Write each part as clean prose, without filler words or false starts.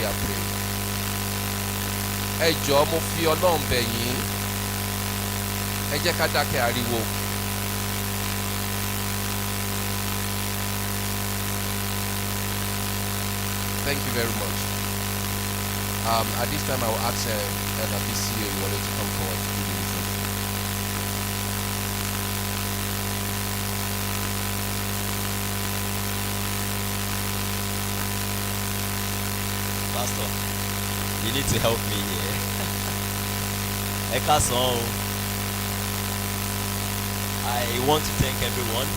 are praying. Ẹ jọ̀ọ́ mo fi Ọlọ́run bẹ̀ yín. Ẹ jẹ́ ká dákẹ́ ariwo. Thank you very much. At this time, I will ask Elder BCA you wanted to come forward to do the introduction. Pastor, you need to help me here. Ekason, I want to thank everyone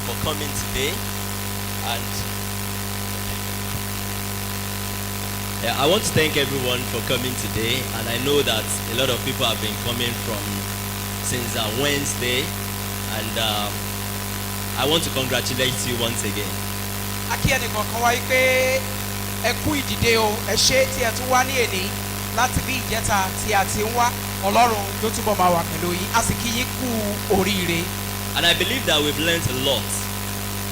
for coming today, and I want to thank everyone for coming today, and I know that a lot of people have been coming since Wednesday, and I want to congratulate you once again. Aki ẹnìkan kan wáyé pé ẹ kú ìdìde o, ẹ ṣé tí ẹ tún wá ní èní láti bí ìjẹta tí a ti ń wá, Ọlọ́run ló túbọ̀ máa wà pẹ̀lú yín, a sì kí yín kú oríire. And I believe that we've learned a lot.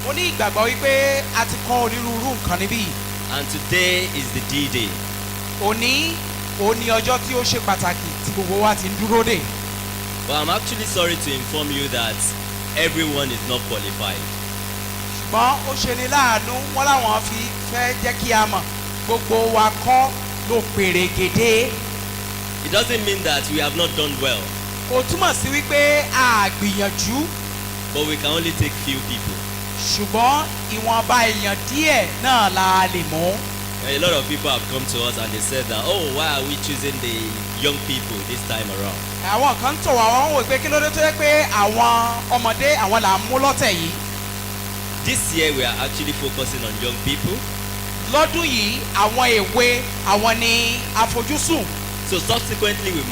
Mo ní ìgbàgbọ́ wípé a ti kọ́ onírúurú nǹkan níbí. And today is the D-Day. Òní ọjọ́ tí ó ṣe pàtàkì tí gbogbo wa ti ń dúró dè. But I'm actually sorry to inform you that everyone is not qualified. Ṣùgbọ́n ó ṣe ní láàánú wọ́n láwọn fi fẹ́ jẹ́ kí a mọ̀ gbogbo wa kọ́ ló pèrègèdè. It doesn't mean that we have not done well. Kò túmọ̀ sí wípé a gbìyànjú. But we can only take few people. Ṣùgbọ́n ìwọ̀nba èèyàn díẹ̀ náà la lè mú. A lot of people have come to us and they said that, oh, why are we choosing the young people this time around? Àwọn kan tó wà wọ́n wò pé kí ló dé tó yẹ pé àwọn ọmọdé àwọn là ń mú lọ́tẹ̀ yìí. This year we are actually focusing on young people. Lọ́dún yìí àwọn èwe àwọn ni àfojúsùn. So subsequently we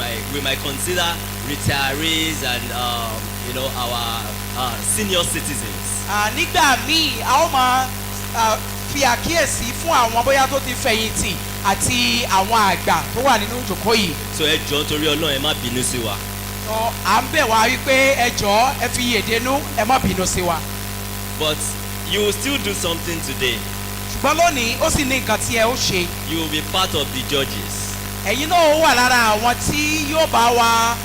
might consider retirees and our senior citizens. Nígbà míì a ó máa fi àkíyèsí fún àwọn bóyá tó ti fẹ̀yìntì àti àwọn àgbà tó wà nínú ìjókòó yìí. So ẹ jọ̀ọ́ torí Ọlọ́run ẹ má bínú sí wa. À ń bẹ̀ wá wípé ẹ jọ̀ọ́ ẹ fi yèdénú ẹ má bínú sí wa. But you will still do something today. Ṣùgbọ́n lónìí ó sì ní nǹkan tí ẹ ó ṣe. You will be part of the judges. Ẹ̀yin náà wà lára àwọn tí yóò bá wa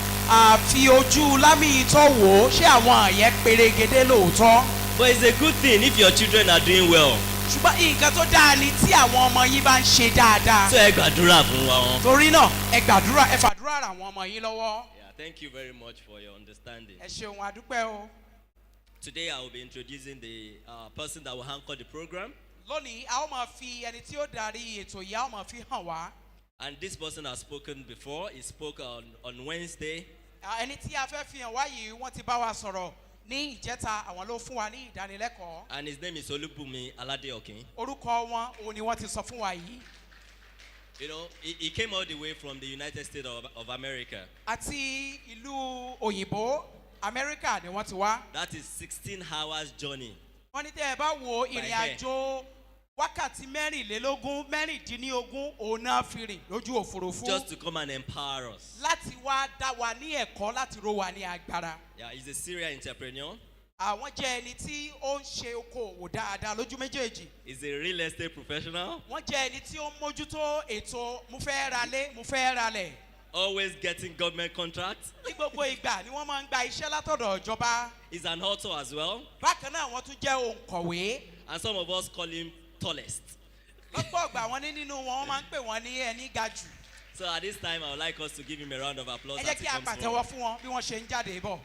fi ojú lámì tó wò ó ṣé àwọn yẹn pèrègèdè lóòótọ́. But it's a good thing if your children are doing well. Ṣùgbọ́n nǹkan tó dáa ni tí àwọn ọmọ yín bá ń ṣe dáadáa. So ẹ gbàdúrà fún wa. Torí náà ẹ fàdúrà ràn àwọn ọmọ yín lọ́wọ́. Yeah, thank you very much for your understanding. Ẹ ṣeun àdúpẹ́ o. Today I will be introducing the person that will anchor the program. Lónìí a ó máa fi ẹni tí ó darí ètò yìí a ó máa fi hàn wá. And this person has spoken before. He spoke on Wednesday. Ẹni tí a fẹ́ fi hàn wá yìí wọ́n ti bá wa sọ̀rọ̀ ní ìjẹta àwọn ló fún wa ní ìdánilẹ́kọ̀ọ́. And his name is Olubunmi Aladeokin. Orúkọ wọn òun ni wọ́n ti sọ fún wa yìí. You know, he came all the way from the United States of America. Àti ìlú òyìnbó Amẹ́ríkà ni wọ́n ti wá. That is 16 hours journey. Wọ́n ní tẹ́ ẹ bá wo ìrìn àjò wákàtí mẹ́rìndínlógún òun náà fi rìn lójú òfurufú. Just to come and empower us. Láti wá dá wa ní ẹ̀kọ́ láti ró wa ní agbára. Yeah, he's a serial entrepreneur. Àwọn jẹ́ ẹni tí ó ń ṣe okòwò dáadáa lójú méjèèjì. He's a real estate professional. Wọ́n jẹ́ ẹni tí ó ń mójútó ètò mo fẹ́ ralé mo fẹ́ ralẹ̀. Always getting government contracts. Ní gbogbo ìgbà ni wọ́n máa ń gba iṣẹ́ látọ̀dọ̀ ìjọba. He's an author as well. Bákan náà wọ́n tún jẹ́ òǹkọ̀wé. And some of us call him tallest. Lọ́pọ̀ ìgbà wọn ní nínú wọn wọ́n máa ń pè wọ́n ní ẹni ga jù. So at this time I would like us to give him a round of applause. Ẹ jẹ́ kí a pàtẹ́wọ́ fún wọn bí wọ́n ṣe ń jáde bọ̀.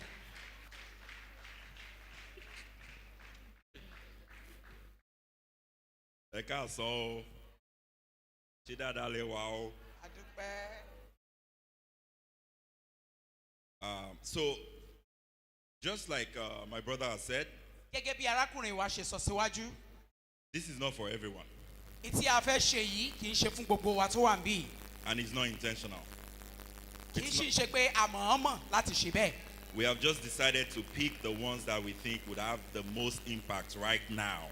Ẹ káàsán o, ṣé dáadáa lè wà o. Àdúpẹ́. So, just like my brother has said, Gẹ́gẹ́ bí arákùnrin wa ṣe sọ síwájú. this is not for everyone. Ìtí a fẹ́ ṣe yìí kì í ṣe fún gbogbo wa tó wà níbí. And it's not intentional. Kì í sì ṣe pé a mọ̀ọ́mọ̀ láti ṣe bẹ́ẹ̀. We have just decided to pick the ones that we think would have the most impact right now.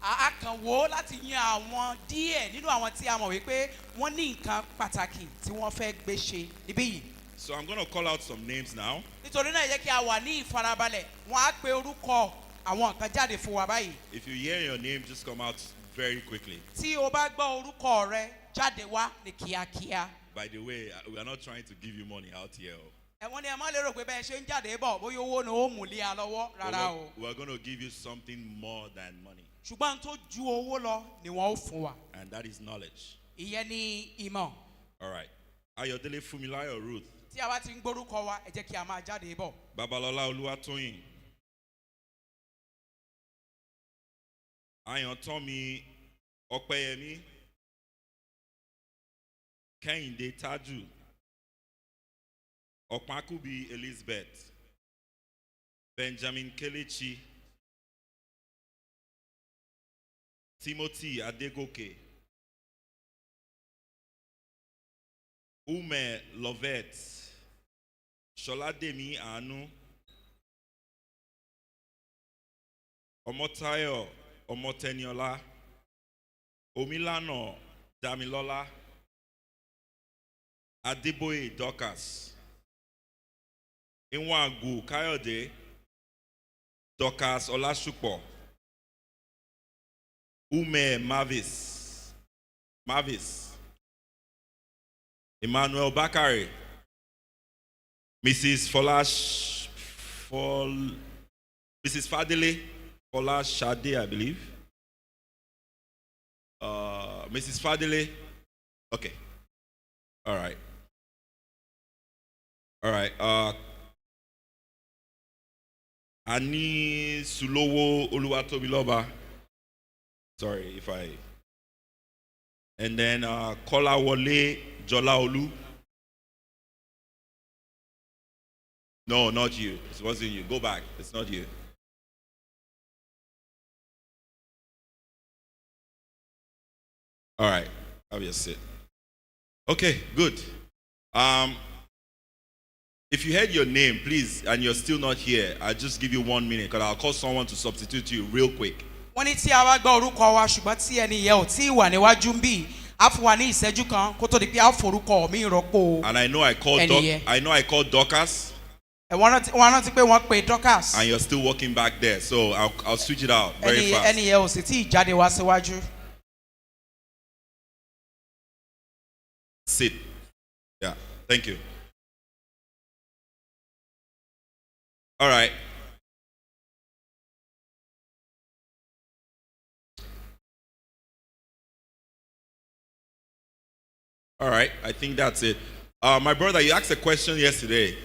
A kàn wò láti yan àwọn díẹ̀ nínú àwọn tí a mọ̀ wípé wọ́n ní nǹkan pàtàkì tí wọ́n fẹ́ gbé ṣe níbí yìí. So I'm going to call out some names now. Nítorí náà yẹ kí a wà ní ìfarabalẹ̀, wọ́n á pe orúkọ àwọn nǹkan jáde fún wa báyìí. If you hear your name, just come out very quickly. tí o bá gbọ́ orúkọ rẹ jáde wá ní kíákíá. By the way, we are not trying to give you money out here. ẹ̀wọ̀n ni ẹ má lérò pé bẹ́ẹ̀ ṣe ń jáde bọ̀ bóyá owó ni ó mú lé a lọ́wọ́ rárá o. We are going to give you something more than money. ṣùgbọ́n tó ju owó lọ ni wọ́n ó fún wa. And that is knowledge. ìyẹn ni ìmọ̀. All right. Ayodele Fumilayo Ruth. tí a bá ti ń gbórúkọ wa ẹ jẹ́ kí a máa jáde bọ̀. Babalola Oluwatoyin. Ayantomi Opeyemi. Kehinde Taju. Okpakubi Elizabeth. Benjamin Kelechi. Timothy Adegoke. Ume Lovett. Sholademi Anu. Omotayo Omoteniola. Omilano Damilola. Adeboye Dorcas. Inwangu Kayode. Dorcas Olasupo. Ume Mavis. Emmanuel Bakari. Mrs. Mrs. Fadele Folash Shade, I believe. Mrs. Fadele. Okay. All right. Ani Sulowo Oluwatobiloba. Sorry if I. And then Kolawole Jolaolu. No, not you. It wasn't you. Go back. It's not you. All right. Have your seat. Okay, good. If you heard your name, please, and you're still not here, I'll just give you 1 minute because I'll call someone to substitute you real quick. wọ́n ní tí a wá gbọ́ orúkọ wa ṣùgbọ́n tí ẹni yẹn ò tí ì wà níwájú ń bì á fún wa ní ìṣẹ́jú kan kó tó di pé á forúkọ mi rọ́pò. And I know I called Dorcas. wọ́n rántí pé wọ́n pe Dorcas. And you're still walking back there, so I'll switch it out very fast. ẹni yẹn ò sì tí ì jáde wá síwájú. Sit. Yeah, thank you. All right. All right, I think that's it. My brother, you asked a question yesterday.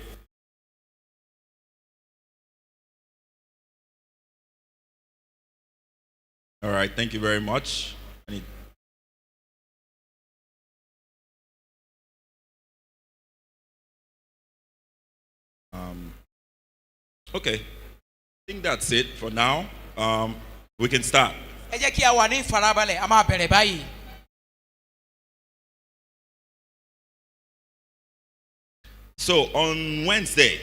All right, thank you very much. Okay, I think that's it for now. We can start. ẹ jẹ́ kí a wà ní ìfarabalẹ̀ a máa bẹ̀rẹ̀ báyìí. So on Wednesday,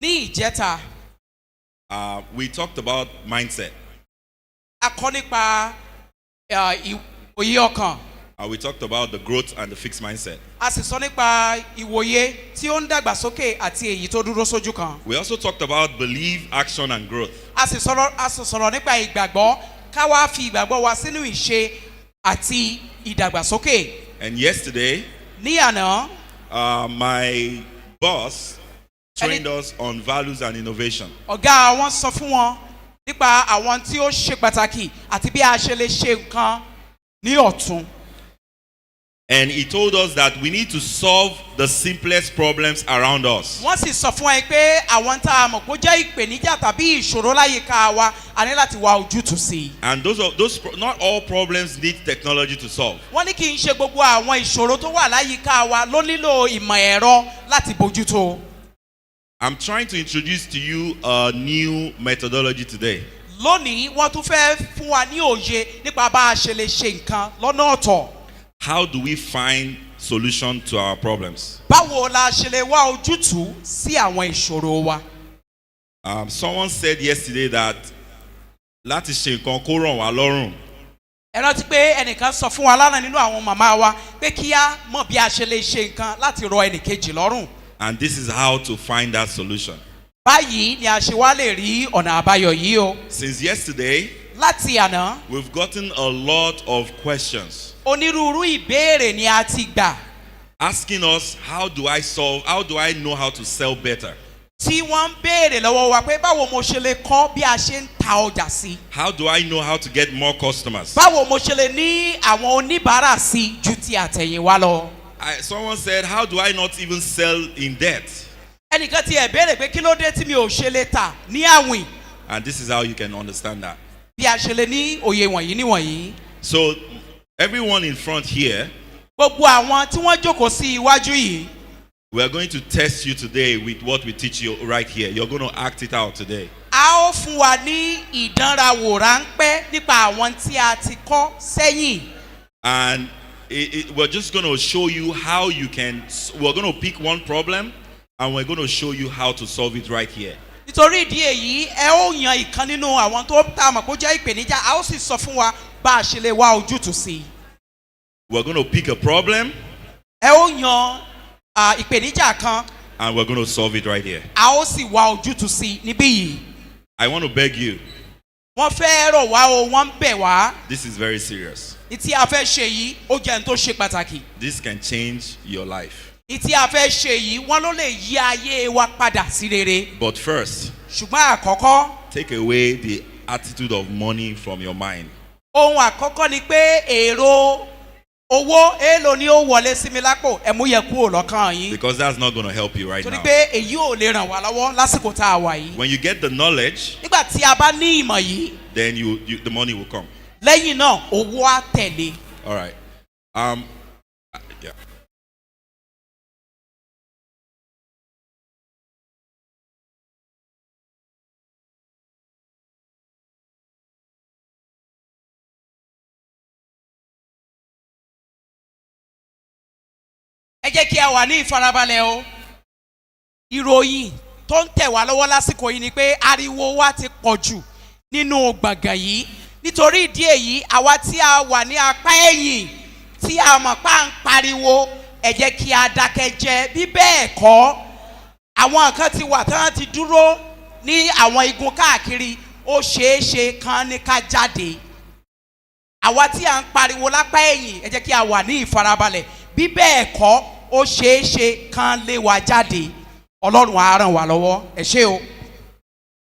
ní ìjẹta we talked about mindset. a kọ́ nípa ìwòye ọkàn. We talked about the growth and the fixed mindset. a sì sọ nípa ìwòye tí ó ń dàgbàsókè àti èyí tó dúró sójú kan. We also talked about belief, action, and growth. a sì sọ̀rọ̀ nípa ìgbàgbọ́ ká wá fi ìgbàgbọ́ wa sínú ìṣe àti ìdàgbàsókè. And yesterday, ní àná my boss trained us on values and innovation. ọ̀gá wọn sọ fún wọn nípa àwọn tí ó ṣe pàtàkì àti bí a ṣe lè ṣe nǹkan ní ọ̀tun. And he told us that we need to solve the simplest problems around us. wọ́n sì sọ fún ẹ pé àwọn tá a mọ̀ kó jẹ́ ìpèníjà tàbí ìṣòro láyìíká wa a ní láti wá ojútùú sí i. And not all problems need technology to solve. wọ́n ní kí n ṣe gbogbo àwọn ìṣòro tó wà láyìíká wa ló nílò ìmọ̀ ẹ̀rọ láti bójútó. I'm trying to introduce to you a new methodology today. lónìí wọ́n tún fẹ́ fún wa ní òye nípa bá a ṣe lè ṣe nǹkan lọ́nà ọ̀tọ̀. How do we find solution to our problems? báwo la ṣe lè wá ojútùú sí àwọn ìṣòro wa. Someone said yesterday that láti ṣe nǹkan kó ràn wá lọ́rùn. ẹ rántí pé ẹnìkan sọ fún wa lánàá nínú àwọn màmá wa pé kí á mọ̀ bí a ṣe lè ṣe nǹkan láti rọ ẹnìkejì lọ́rùn. And this is how to find that solution. báyìí ni a ṣe wá lè rí ọ̀nà àbáyọ yìí o. Since yesterday, láti àná we've gotten a lot of questions onírúurú ìbéèrè ni a ti gbà asking us, how do I know how to sell better? tí wọ́n ń béèrè lọ́wọ́ wa pé báwo mo ṣe lè kọ́ bí a ṣe ń ta ọjà sí. How do I know how to get more customers? báwo mo ṣe lè ní àwọn oníbàárà sí ju ti àtẹ̀yìnwá lọ. Someone said, how do I not even sell in debt? ẹnìkan ti ẹ̀ béèrè pé kí ló dé tí mi ò ṣe lè tà ní àwìn. And this is how you can understand that. bí a ṣe lè ní òye wọ̀nyí níwọ̀nyí. So everyone in front here, gbogbo àwọn tí wọ́n jókòó sí iwájú yìí. we are going to test you today with what we teach you right here. You're going to act it out today. a ó fún wa ní ìdánrawò ráńpẹ́ nípa àwọn tí a ti kọ́ sẹ́yìn. And we're just going to show you how we're going to pick one problem and we're going to show you how to solve it right here. nítorí ìdí èyí ẹ ó yan ìkan nínú àwọn tó tá a mọ̀ kó jẹ́ ìpèníjà a ó sì sọ fún wa bá a ṣe lè wá ojútùú sí. We're going to pick a problem ẹ ó yan ìpèníjà kan. and we're going to solve it right here. a ó sì wá ojútùú sí níbí yìí. I want to beg you. wọ́n fẹ́ rọ̀ wá o wọ́n ń bẹ̀ wá. This is very serious. ìtí a fẹ́ ṣe yìí ó jẹ́ n tó ṣe pàtàkì. This can change your life. ìtí a fẹ́ ṣe yìí wọ́n ló lè yí ayé wa padà sí rere. But first, ṣùgbọ́n àkọ́kọ́ take away the attitude of money from your mind. ohun àkọ́kọ́ ni pé èrò owó èèlò ni ó wọlé sí mi lápò ẹ̀mú yẹ kúrò lọ́kàn yín. Because that's not going to help you right torí now. pé èyí ò lè ràn wá lọ́wọ́ lásìkò tá a wà yìí. When you get the knowledge, nígbà tí a bá ní ìmọ̀ yìí then the money will come. lẹ́yìn náà owó á tẹ̀lé. All right. Yeah. ẹ jẹ́ kí a wà ní ìfarabalẹ̀ o. ìròyìn tó ń tẹ̀ wá lọ́wọ́ lásìkò yìí ni pé ariwo wa ti pọ̀ jù nínú gbọ̀ngàn yìí. nítorí ìdí èyí àwa tí a wà ní apá ẹ̀yìn tí a mọ̀ pa ń pariwo ẹ jẹ́ kí a dákẹ́ jẹ́ bí bẹ́ẹ̀ kọ́ àwọn kan ti wà tán ti dúró ní àwọn igun káàkiri ó ṣeé ṣe kan ní ká jáde. àwa tí a ń pariwo lápá ẹ̀yìn ẹ jẹ́ kí a wà ní ìfarabalẹ̀ bí bẹ́ẹ̀ kọ́ ó ṣeé ṣe kan lé wa jáde. ọlọ́run á ràn wá lọ́wọ́ ẹ ṣé o.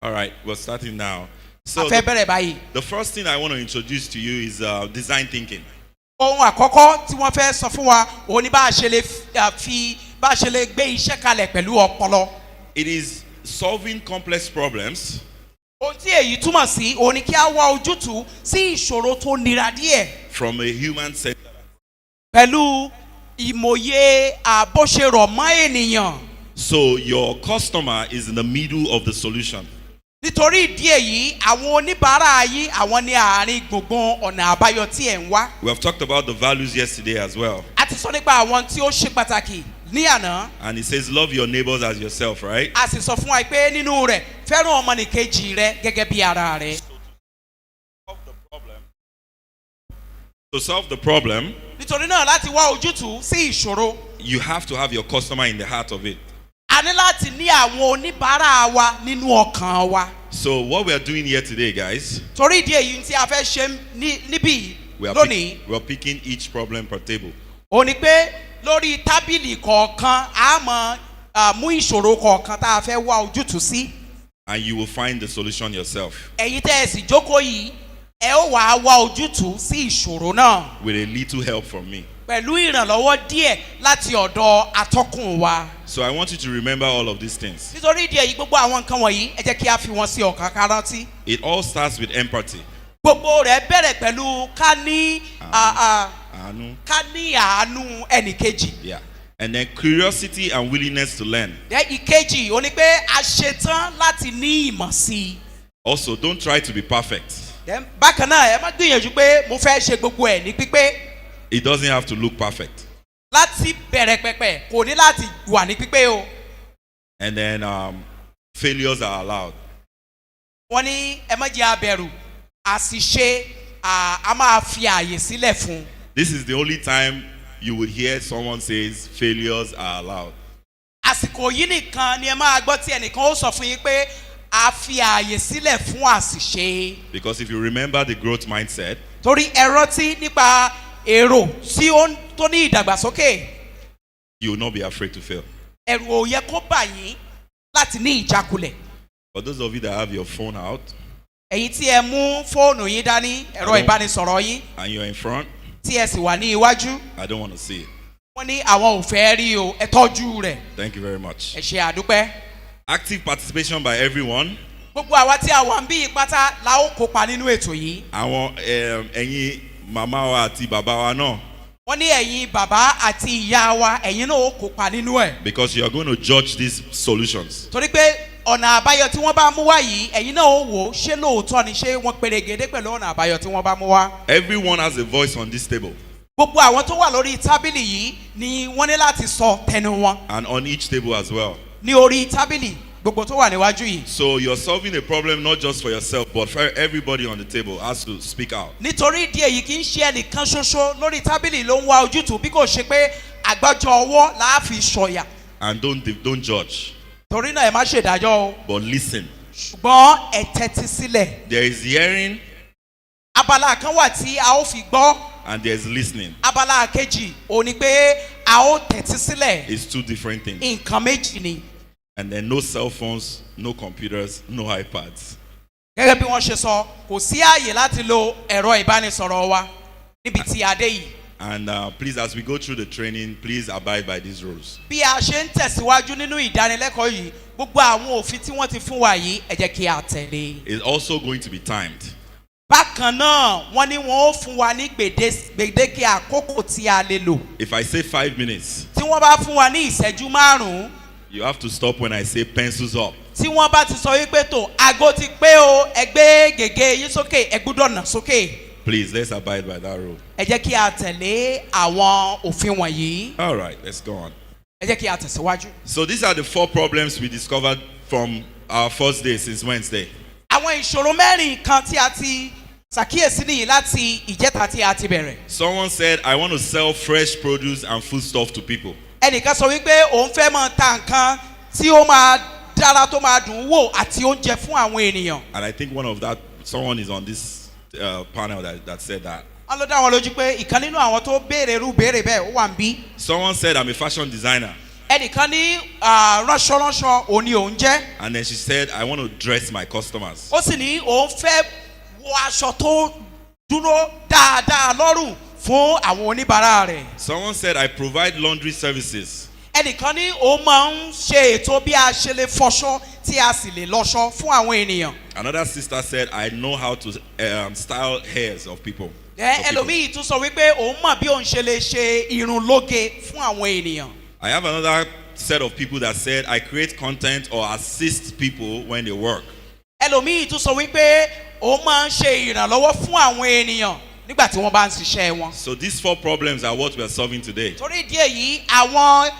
All right. We're starting now. So a fẹ́ bẹ̀rẹ̀ báyìí. the first thing I want to introduce to you is design thinking. ohun àkọ́kọ́ tí wọ́n fẹ́ sọ fún wa òun ni bá a ṣe lè gbé iṣẹ́ kalẹ̀ pẹ̀lú ọpọlọ. It is solving complex problems ohun tí èyí túmọ̀ sí òun ni kí a wá ojútùú sí ìṣòro tó nira díẹ̀ from a human center. pẹ̀lú ìmọ̀ye bó ṣe rọ̀ mọ́ ènìyàn. So your customer is in the middle of the solution. nítorí ìdí èyí àwọn oníbàárà yìí àwọn ní àárín gbùngbùn ọ̀nà àbáyọ tí ẹ̀ ń wá. We have talked about the values yesterday as well. a ti sọ nípa àwọn tí ó ṣe pàtàkì ní àná. And it says love your neighbors as yourself, right? a sì sọ fún wa pé nínú rẹ̀ fẹ́ràn ọmọnìkejì rẹ gẹ́gẹ́ bí ara rẹ. To solve the problem, nítorí náà láti wá ojútùú sí ìṣòro you have to have your customer in the heart of it. a ní láti ní àwọn oníbàárà wa nínú ọkàn wa. So what we are doing here today, guys, torí ìdí èyí tí a fẹ́ ṣe níbí lónìí we are picking each problem per table. ó ní pé lórí tábìlì kọ̀ọ̀kan a mọ̀ mú ìṣòro kọ̀ọ̀kan tá a fẹ́ wá ojútùú sí. And you will find the solution yourself ẹ̀yin tẹ́ ẹ sì jókòó yìí ẹ ó wàá wá ojútùú sí ìṣòro náà with a little help from me. pẹ̀lú ìrànlọ́wọ́ díẹ̀ láti ọ̀dọ̀ atọ́kùn wa. So I want you to remember all of these things. nítorí ìdí èyí gbogbo àwọn nǹkan wọ̀nyí ẹ jẹ́ kí a fi wọn sí ọkàn ká rántí. It all starts with empathy. gbogbo rẹ̀ bẹ̀rẹ̀ pẹ̀lú ká ní Anu. àánú ẹnìkejì. Yeah. And then curiosity and willingness to learn. ìkejì ó ní pé a ṣetán láti ní ìmọ̀ sí i. Also, don't try to be perfect. bákan náà ẹ má gbìyànjú pé mo fẹ́ ṣe gbogbo ẹ̀ ní pípé. It doesn't have to look perfect. láti bẹ̀rẹ̀ pẹ̀pẹ̀ kò ní láti wà ní pípé o. And then failures are allowed. wọ́n ní ẹ má jẹ́ abẹ̀rù àṣìṣe a máa fi ààyè sílẹ̀ fún. This is the only time you would hear someone says failures are allowed. àsìkò yìí nìkan ni ẹ máa gbọ́ tí ẹnìkan ó sọ fún yín pé a fi ààyè sílẹ̀ fún àṣìṣe. Because if you remember the growth mindset, Torí ẹ rántí nípa èrò tí tó ní ìdàgbàsókè. you will not be afraid to fail. Ẹ̀rù ò yẹ kó bà yín láti ní ìjákulẹ̀. For those of you that have your phone out Ẹ̀yin tí ẹ mú fóònù yín dání, ẹ̀rọ ìbánisọ̀rọ̀ yín, and you're in front, tí ẹ sì wà ní iwájú, I don't want to see it. wọ́n ní àwọn ò fẹ́ rí o, ẹ tọ́jú rẹ̀. Thank you very much. Ẹ ṣe àdúpẹ́. Active participation by everyone. Gbogbo àwa tí a wà ń bí pátá la ó kópa nínú ètò yìí. Àwọn ẹ̀yin màmá wa àti bàbá wa náà. Wọ́n ní ẹ̀yin bàbá àti ìyá wa, ẹ̀yin náà ó kópa nínú ẹ̀. Because you are going to judge these solutions. Torí pé ọ̀nà àbáyọ tí wọ́n bá mú wá yìí, ẹ̀yin náà ó wò ó, ṣé lóòótọ́ ni ṣé wọ́n perégedé pẹ̀lú ọ̀nà àbáyọ tí wọ́n bá mú wá. Everyone has a voice on this table. Gbogbo àwọn tó wà lórí tábìlì yìí ni wọ́n ní láti sọ tẹnu wọn. And on each table as well. Ní orí tábìlì gbogbo tó wà níwájú yìí. So you're solving a problem not just for yourself, but for everybody on the table has to speak out. Nítorí ìdí èyí kì í ṣe ẹnìkan ṣoṣo lórí tábìlì ló ń wá ojútùú bí kò ṣe pé àgbájọ ọwọ́ la fi ṣọ̀yà. And don't judge, Torí náà ẹ má ṣèdájọ́ o. but listen. Ṣùgbọ́n ẹ tẹ́tí sílẹ̀. There is hearing Abala kan wà tí a ó fi gbọ́. and there is listening. Abala kejì ò ní pé a ó tẹ́tí sílẹ̀. It's two different things. Nǹkan méjì ni. And then no cell phones, no computers, no iPads. Gẹ́gẹ́ bí wọ́n ṣe sọ, kò sí ààyè láti lo ẹ̀rọ ìbánisọ̀rọ̀ wa níbi tí a dé yìí. And please, as we go through the training, please abide by these rules. Bí a ṣe ń tẹ̀síwájú nínú ìdánilẹ́kọ̀ọ́ yìí, gbogbo àwọn òfin tí wọ́n ti fún wa yìí, ẹ jẹ́ kí a tẹ̀lé. It's also going to be timed. Bákan náà, wọ́n ní wọ́n ó fún wa ní gbèdéke àkókò tí a lè lò. If I say 5 minutes, Tí wọ́n bá fún wa ní ìṣẹ́jú 5, you have to stop when I say pencils up. tí wọ́n bá ti sọ wípé tó aago ti pé o, ẹ gbé gègé yín sókè, ẹ gbúdọ̀ nà sókè. Please, let's abide by that rule. Ẹ jẹ́ kí a tẹ̀lé àwọn òfin wọ̀nyí. All right, let's go on. Ẹ jẹ́ kí a tẹ̀síwájú. So these are the 4 problems we discovered from our first day since Wednesday. Àwọn ìṣòro mẹ́rin kan tí a ti ṣàkíyèsí nìyí láti ìjẹta tí a ti bẹ̀rẹ̀. Someone said, I want to sell fresh produce and food stuff to people. Ẹnìkan sọ wípé òun fẹ́ máa ta nǹkan tí ó máa dára tó máa dùn wò àti oúnjẹ fún àwọn ènìyàn. And I think someone is on this panel that said that. Wọ́n ló dá wọn lójú pé ìkan nínú àwọn tó béèrè irú béèrè bẹ́ẹ̀ ó wà ń bí. Someone said, I'm a fashion designer. Ẹnìkan ní ránṣọ́ránṣọ́ òun ni òun jẹ́. And then she said, I want to dress my customers. Ó sì ní òun fẹ́ wọ aṣọ tó dúró dáadáa lọ́rùn fún àwọn oníbàárà rẹ̀. Someone said, I provide laundry services. Ẹnìkan ní òun máa ń ṣe ètò bí a ṣe lè fọṣọ tí a sì lè lọ́ṣọ fún àwọn ènìyàn. Another sister said, I know how to style hairs of people. Ẹlòmíì tún sọ wípé òun mọ̀ bí òun ṣe lè ṣe irun lóge fún àwọn ènìyàn. I have another set of people that said, I create content or assist people when they work. Ẹlòmíì tún sọ wípé òun máa ń ṣe ìrànlọ́wọ́ fún àwọn ènìyàn nígbà tí wọ́n bá ń ṣiṣẹ́ wọn. So these 4 problems are what we are solving today. Torí ìdí èyí àwọn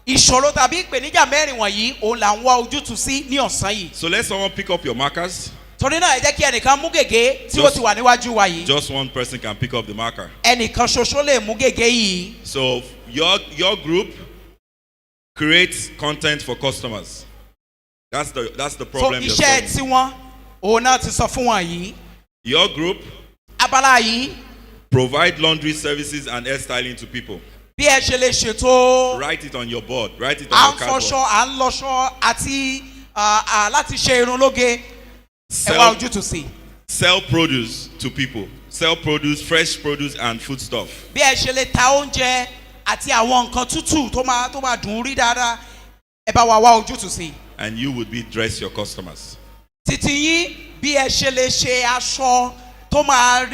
ìṣòro tàbí ìpèníjà mẹ́rin wọ̀nyí òun là ń wá ojútùú sí ní ọ̀sán yìí. So let someone pick up your markers. Torí náà ẹ jẹ́ kí ẹnìkan mú gègé tí ó ti wà níwájú wa yìí. Just one person can pick up the marker. Ẹnìkan ṣoṣo lè mú gègé yìí. So your group creates content for customers. That's the So problem you're iṣẹ́ solving. tiwọn òun náà ti sọ fún wọn yìí. Your group Abala yìí provide laundry services and hairstyling to people. bí ẹ ṣe lè ṣètò Write it on your board. Write it à on ń your fọṣọ cardboard. à ń lọṣọ àti láti ṣe irun lóge ẹ wá ojútùú sí. Sell produce to people. Sell produce, fresh produce and food stuff. Bí ẹ ṣe lè ta oúnjẹ àti àwọn nǹkan tútù tó máa dùn ún rí dáadáa ẹ bá wa wá ojútùú sí. And you would be dress your customers. Títí yín bí ẹ ṣe lè ṣe aṣọ tó máa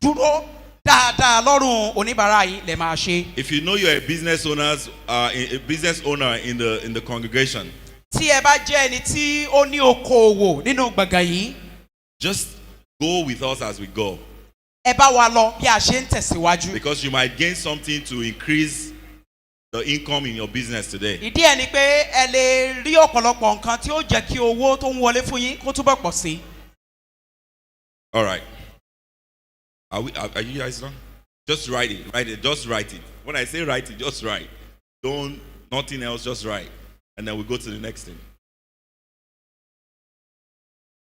dúró dáadáa lọ́rùn oníbàárà yìí lè máa ṣe. If you know you're a business owner in the congregation, Tí ẹ bá jẹ́ ẹni tí ó ní okòòwò nínú gbọ̀ngàn yìí, just go with us as we go. ẹ bá wa lọ bí a ṣe ń tẹ̀síwájú. Because you might gain something to increase the income in your business today. Ìdí ẹ̀ ni pé ẹ lè rí ọ̀pọ̀lọpọ̀ nǹkan tí ó jẹ́ kí owó tó ń wọlé fún yín kó túbọ̀ pọ̀ sí. All right. Are you guys done? Just write it. Just write it. When I say write it, just write. Nothing else, just write. And then we go to the next thing.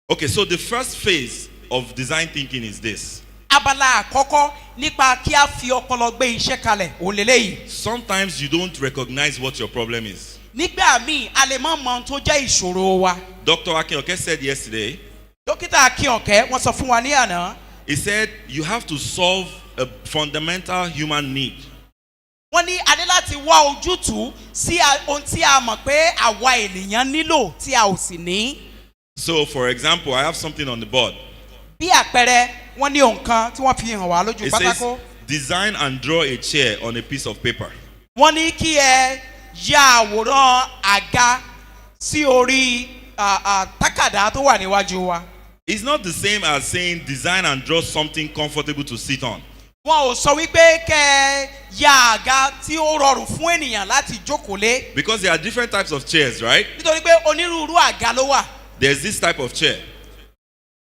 Okay, so the first phase of design thinking is this. Abala àkọ́kọ́ nípa kí a fi ọpọlọ gbé iṣẹ́ kalẹ̀ òun lélẹ́yìí. Sometimes you don't recognize what your problem is. Nígbà míì a lè mọ̀ mọ̀ tó jẹ́ ìṣòro wa. Dr. Akinoke said yesterday, Dókítà Akínọ̀kẹ́ wọ́n sọ fún wa ní àná. he said you have to solve a fundamental human need. Wọ́n ní a ní láti wá ojútùú sí ohun tí a mọ̀ pé àwa ènìyàn nílò tí a ò sì ní. So, for example, I have something on the board. Bí àpẹẹrẹ wọ́n ní ohun kan tí wọ́n fi hàn wá lójú It says, pátákó. design and draw a chair on a piece of paper. Wọ́n ní kí ẹ ya àwòrán àga sí orí tákàdá tó wà níwájú wa. It's not the same as saying design and draw something comfortable to sit on. Wọn ò sọ wípé kẹ́ ẹ ya àga tí ó rọrùn fún ènìyàn láti jókòó lé. Because there are different types of chairs, right? Nítorí pé onírúurú àga ló wà. There's this type of chair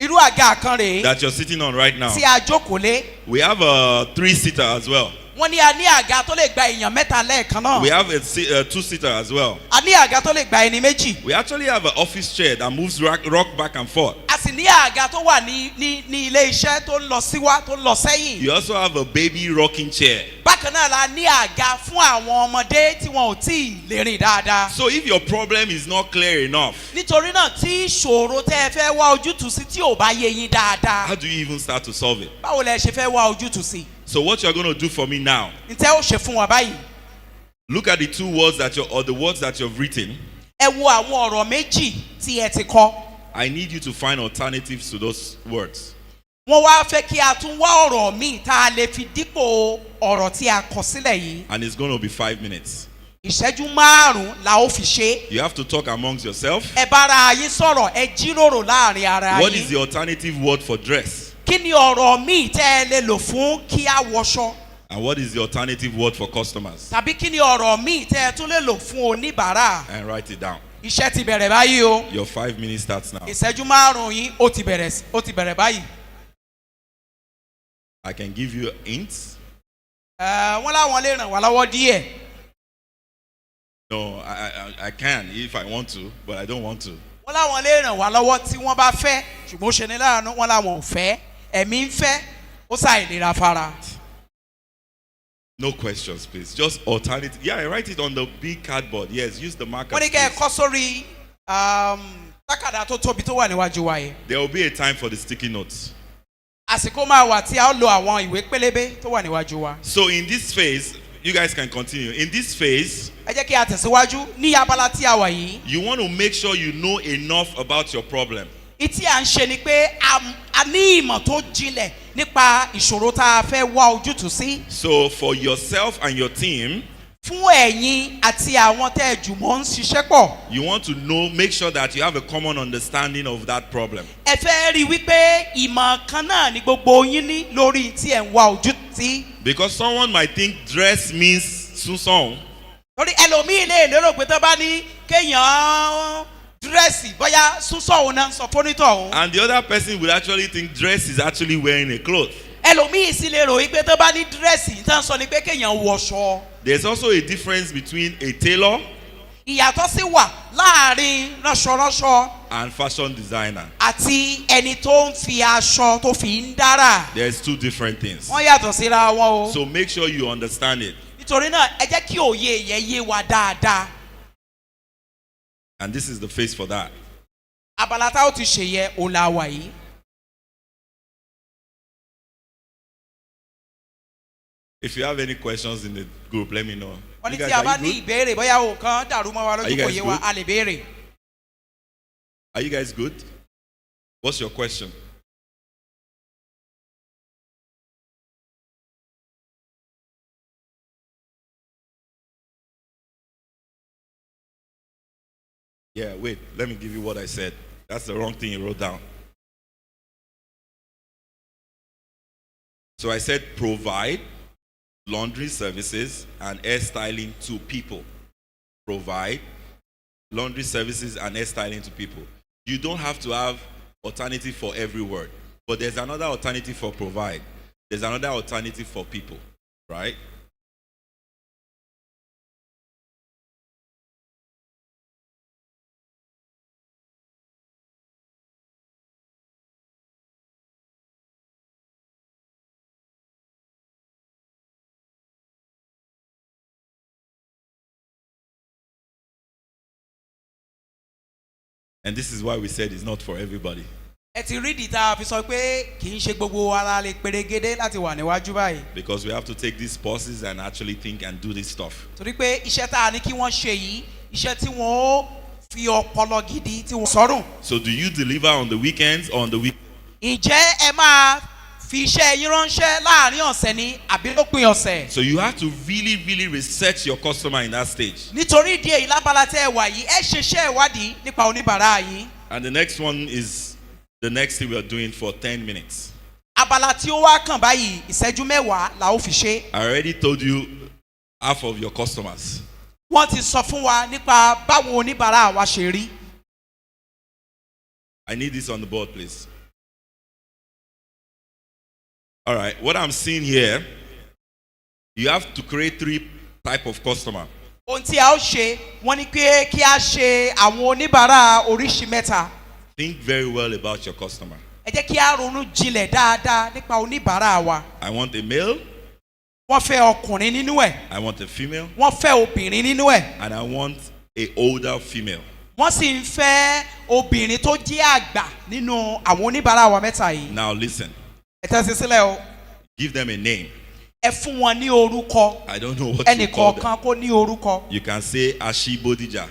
Irú àga kan rèé that you're sitting on right now. tí a jókòó lé. We have a 3-seater as well. Wọ́n ní a ní àga tó lè gba èèyàn mẹ́ta lẹ́ẹ̀kan náà. We have a 2-seater as well. A ní àga tó lè gba ẹni méjì. We actually have an office chair that moves rock back and forth. A sì ní àga tó wà ní ilé iṣẹ́ tó ń lọ síwá tó ń lọ sẹ́yìn. You also have a baby rocking chair. Bákan náà la ní àga fún àwọn ọmọdé tí wọn ò tí ì lè rìn dáadáa. So if your problem is not clear enough, Nítorí náà tí ìṣòro tẹ́ ẹ fẹ́ wá ojútùú sí tí ò bá yé yín dáadáa. how do you even start to solve it? Báwo lẹ ṣe fẹ́ wá ojútùú sí? So what you're going to do for me now, Ǹtẹ́ ó ṣe fún wa báyìí? look at the two words or the words that you've written. Ẹ wo àwọn ọ̀rọ̀ méjì tí ẹ ti kọ. I need you to find alternatives to those words. Wọ́n wá fẹ́ kí a tún wá ọ̀rọ̀ míì tá a lè fi dípò ọ̀rọ̀ tí a kọ sílẹ̀ yìí. And it's going to be 5 minutes. Ìṣẹ́jú márùn-ún la ó fi ṣe. You have to talk amongst yourself. Ẹ bára yín sọ̀rọ̀, ẹ jíròrò láàrin ara What is yín. the alternative word for dress? Kí ni ọ̀rọ̀ míì tẹ́ ẹ lè lò fún kí a wọṣọ? And what is the alternative word for customers? Tàbí kí ni ọ̀rọ̀ míì tẹ́ ẹ tún lè lò fún oníbàárà? And write it down. Iṣẹ́ ti bẹ̀rẹ̀ báyìí o. Your 5 minutes starts now. Ìṣẹ́jú márùn-ún yín ó ti bẹ̀rẹ̀ báyìí. I can give you hints. Wọ́n láwọn lè ràn wá lọ́wọ́ díẹ̀. No, I can if I want to, but I don't want to. Wọ́n láwọn lè ràn wá lọ́wọ́ tí wọ́n bá fẹ́ ṣùgbọ́n ó ṣe ní láàánú wọ́n láwọn ò fẹ́. Ẹ̀mí ń fẹ́ ó ṣàìlera fara. No questions, please. Just alternative. Yeah, I write it on the big cardboard. Yes, use the marker. Wọ́n ní kẹ́ ẹ kọ́ sórí tákàdá tó tóbi tó wà níwájú wa yẹn. There will be a time for the sticky notes. Àsìkò máa wà tí a ó lo àwọn ìwé pélébé tó wà níwájú wa. So in this phase, you guys can continue. In this phase, Ẹ jẹ́ kí a tẹ̀síwájú ní abala tí a wà yìí. you want to make sure you know enough about your problem. Ìtí à ń ṣe ni pé a ní ìmọ̀ tó jinlẹ̀ nípa ìṣòro tá a fẹ́ wá ojútùú sí. So for yourself and your team, Fún ẹ̀yin àti àwọn tẹ́ ẹ jùmọ̀ ń ṣiṣẹ́ pọ̀. you want to know, make sure that you have a common understanding of that problem. Ẹ fẹ́ rí i wípé ìmọ̀ kan náà ni gbogbo yín ní lórí tí ẹ̀ ń wá ojútùú sí. Because someone might think dress means susan, Torí ẹlòmíì lè lérò pé tó bá ní kéèyàn dírẹ́sì bóyá súnsọ̀ òun náà ń sọ fónítọ̀ òun. and the other person would actually think dress is actually wearing a cloth. Ẹlòmíì sì lè rò wípé tó bá ní dírẹ́sì tán sọ ni pé kéèyàn wọṣọ. There's also a difference between a tailor Ìyàtọ̀ sì wà láàrin ránṣọránṣọ and fashion designer. àti ẹni tó ń fi aṣọ tó fi ń dára. There's two different things. Wọ́n yàtọ̀ síra wọn o. So make sure you understand it. Nítorí náà ẹ jẹ́ kí òye yẹn yé wa dáadáa. And this is the phase for that. Abala tá ó ti ṣe yẹ òun la wà yìí. If you have any questions in the group, let me know. Wọ́n ní You guys, tí a bá are you ní good? ìbéèrè bóyá òun kan dàrú mọ́ wa Are lójú you kò guys yé wa good? a lè béèrè. Are you guys good? What's your question? Yeah, wait. Let me give you what I said. That's the wrong thing you wrote down. So I said provide laundry services and hair styling to people. Provide laundry services and hair styling to people. You don't have to have alternative for every word, but there's another alternative for provide. There's another alternative for people, right? And this is why we said it's not for everybody. ẹ ti rí ìdí tá a fi sọ pé kì í ṣe gbogbo ara lè perégedé láti wà níwájú báyìí. Because we have to take these pauses and actually think and do this stuff. torí pé iṣẹ́ tá a ní kí wọ́n ṣe yìí iṣẹ́ tí wọ́n ó fi ọpọlọ gidi tí wọ́n sọ̀rùn. So do you deliver on the weekends or on the week? ǹjẹ́ ẹ máa fi iṣẹ́ yín ránṣẹ́ láàrin ọ̀sẹ̀ ni àbí lópin ọ̀sẹ̀. So you have to really research your customer in that stage. nítorí ìdí èyí lábala tẹ́ ẹ wà yìí ẹ ṣe iṣẹ́ ìwádìí nípa oníbàárà yìí. And the next one is the next thing we are doing for 10 minutes. abala tí ó wá kàn báyìí ìṣẹ́jú mẹ́wàá la ó fi ṣe. I already told you half of your customers. wọ́n ti sọ fún wa nípa báwo oníbàárà wa ṣe rí. I need this on the board, please. All right, what I'm seeing here, you have to create 3 types of customer. ohun tí a ó ṣe wọ́n ní pé kí a ṣe àwọn oníbàárà oríṣi mẹ́ta. Think very well about your customer. ẹ jẹ́ kí a ronú jinlẹ̀ dáadáa nípa oníbàárà wa. I want a male, wọ́n fẹ́ ọkùnrin nínú ẹ̀. I want a female, wọ́n fẹ́ obìnrin nínú ẹ̀. and I want a older female. wọ́n sì ń fẹ́ obìnrin tó jẹ́ àgbà nínú àwọn oníbàárà wa mẹ́ta yìí. Now listen, ẹ tẹ́sí sílẹ̀ o. give them a name. ẹ fún wọn ní orúkọ. I don't know what you call them. ẹnìkọ̀ọ̀kan kó ní orúkọ. You can say Ashi Bodija.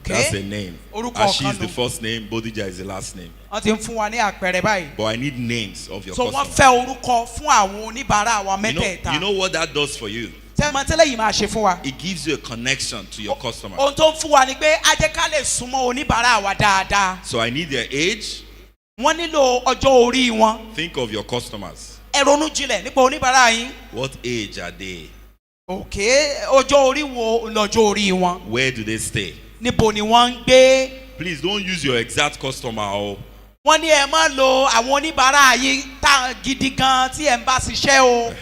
That's a name. Orúkọ Ashi kan is the nù. first name, Bodija is the last name. wọ́n ti ń fún wa ní àpẹẹrẹ báyìí. But I need names of your so wọ́n customer. fẹ́ orúkọ fún àwọn oníbàárà wa mẹ́tẹ̀ẹ̀ta. You know what that does for you? tẹ́lẹ̀ yìí máa ṣe fún wa. It gives you a connection to your customer. ohun tó ń fún wa ni pé a jẹ́ ká lè súnmọ́ oníbàárà wa dáadáa. So I need their age. wọ́n nílò ọjọ́ orí wọn. Think of your customers. ẹ ronú jinlẹ̀ nípa oníbàárà yín. What age are they? òkè ọjọ́ orí wo lọ́jọ́ orí wọn. Where do they stay? níbo ni wọ́n ń gbé. Please don't use your exact customer. Or wọ́n ní ẹ má lo àwọn oníbàárà yín tá gidi gan tí ẹ ń bá ṣiṣẹ́ o.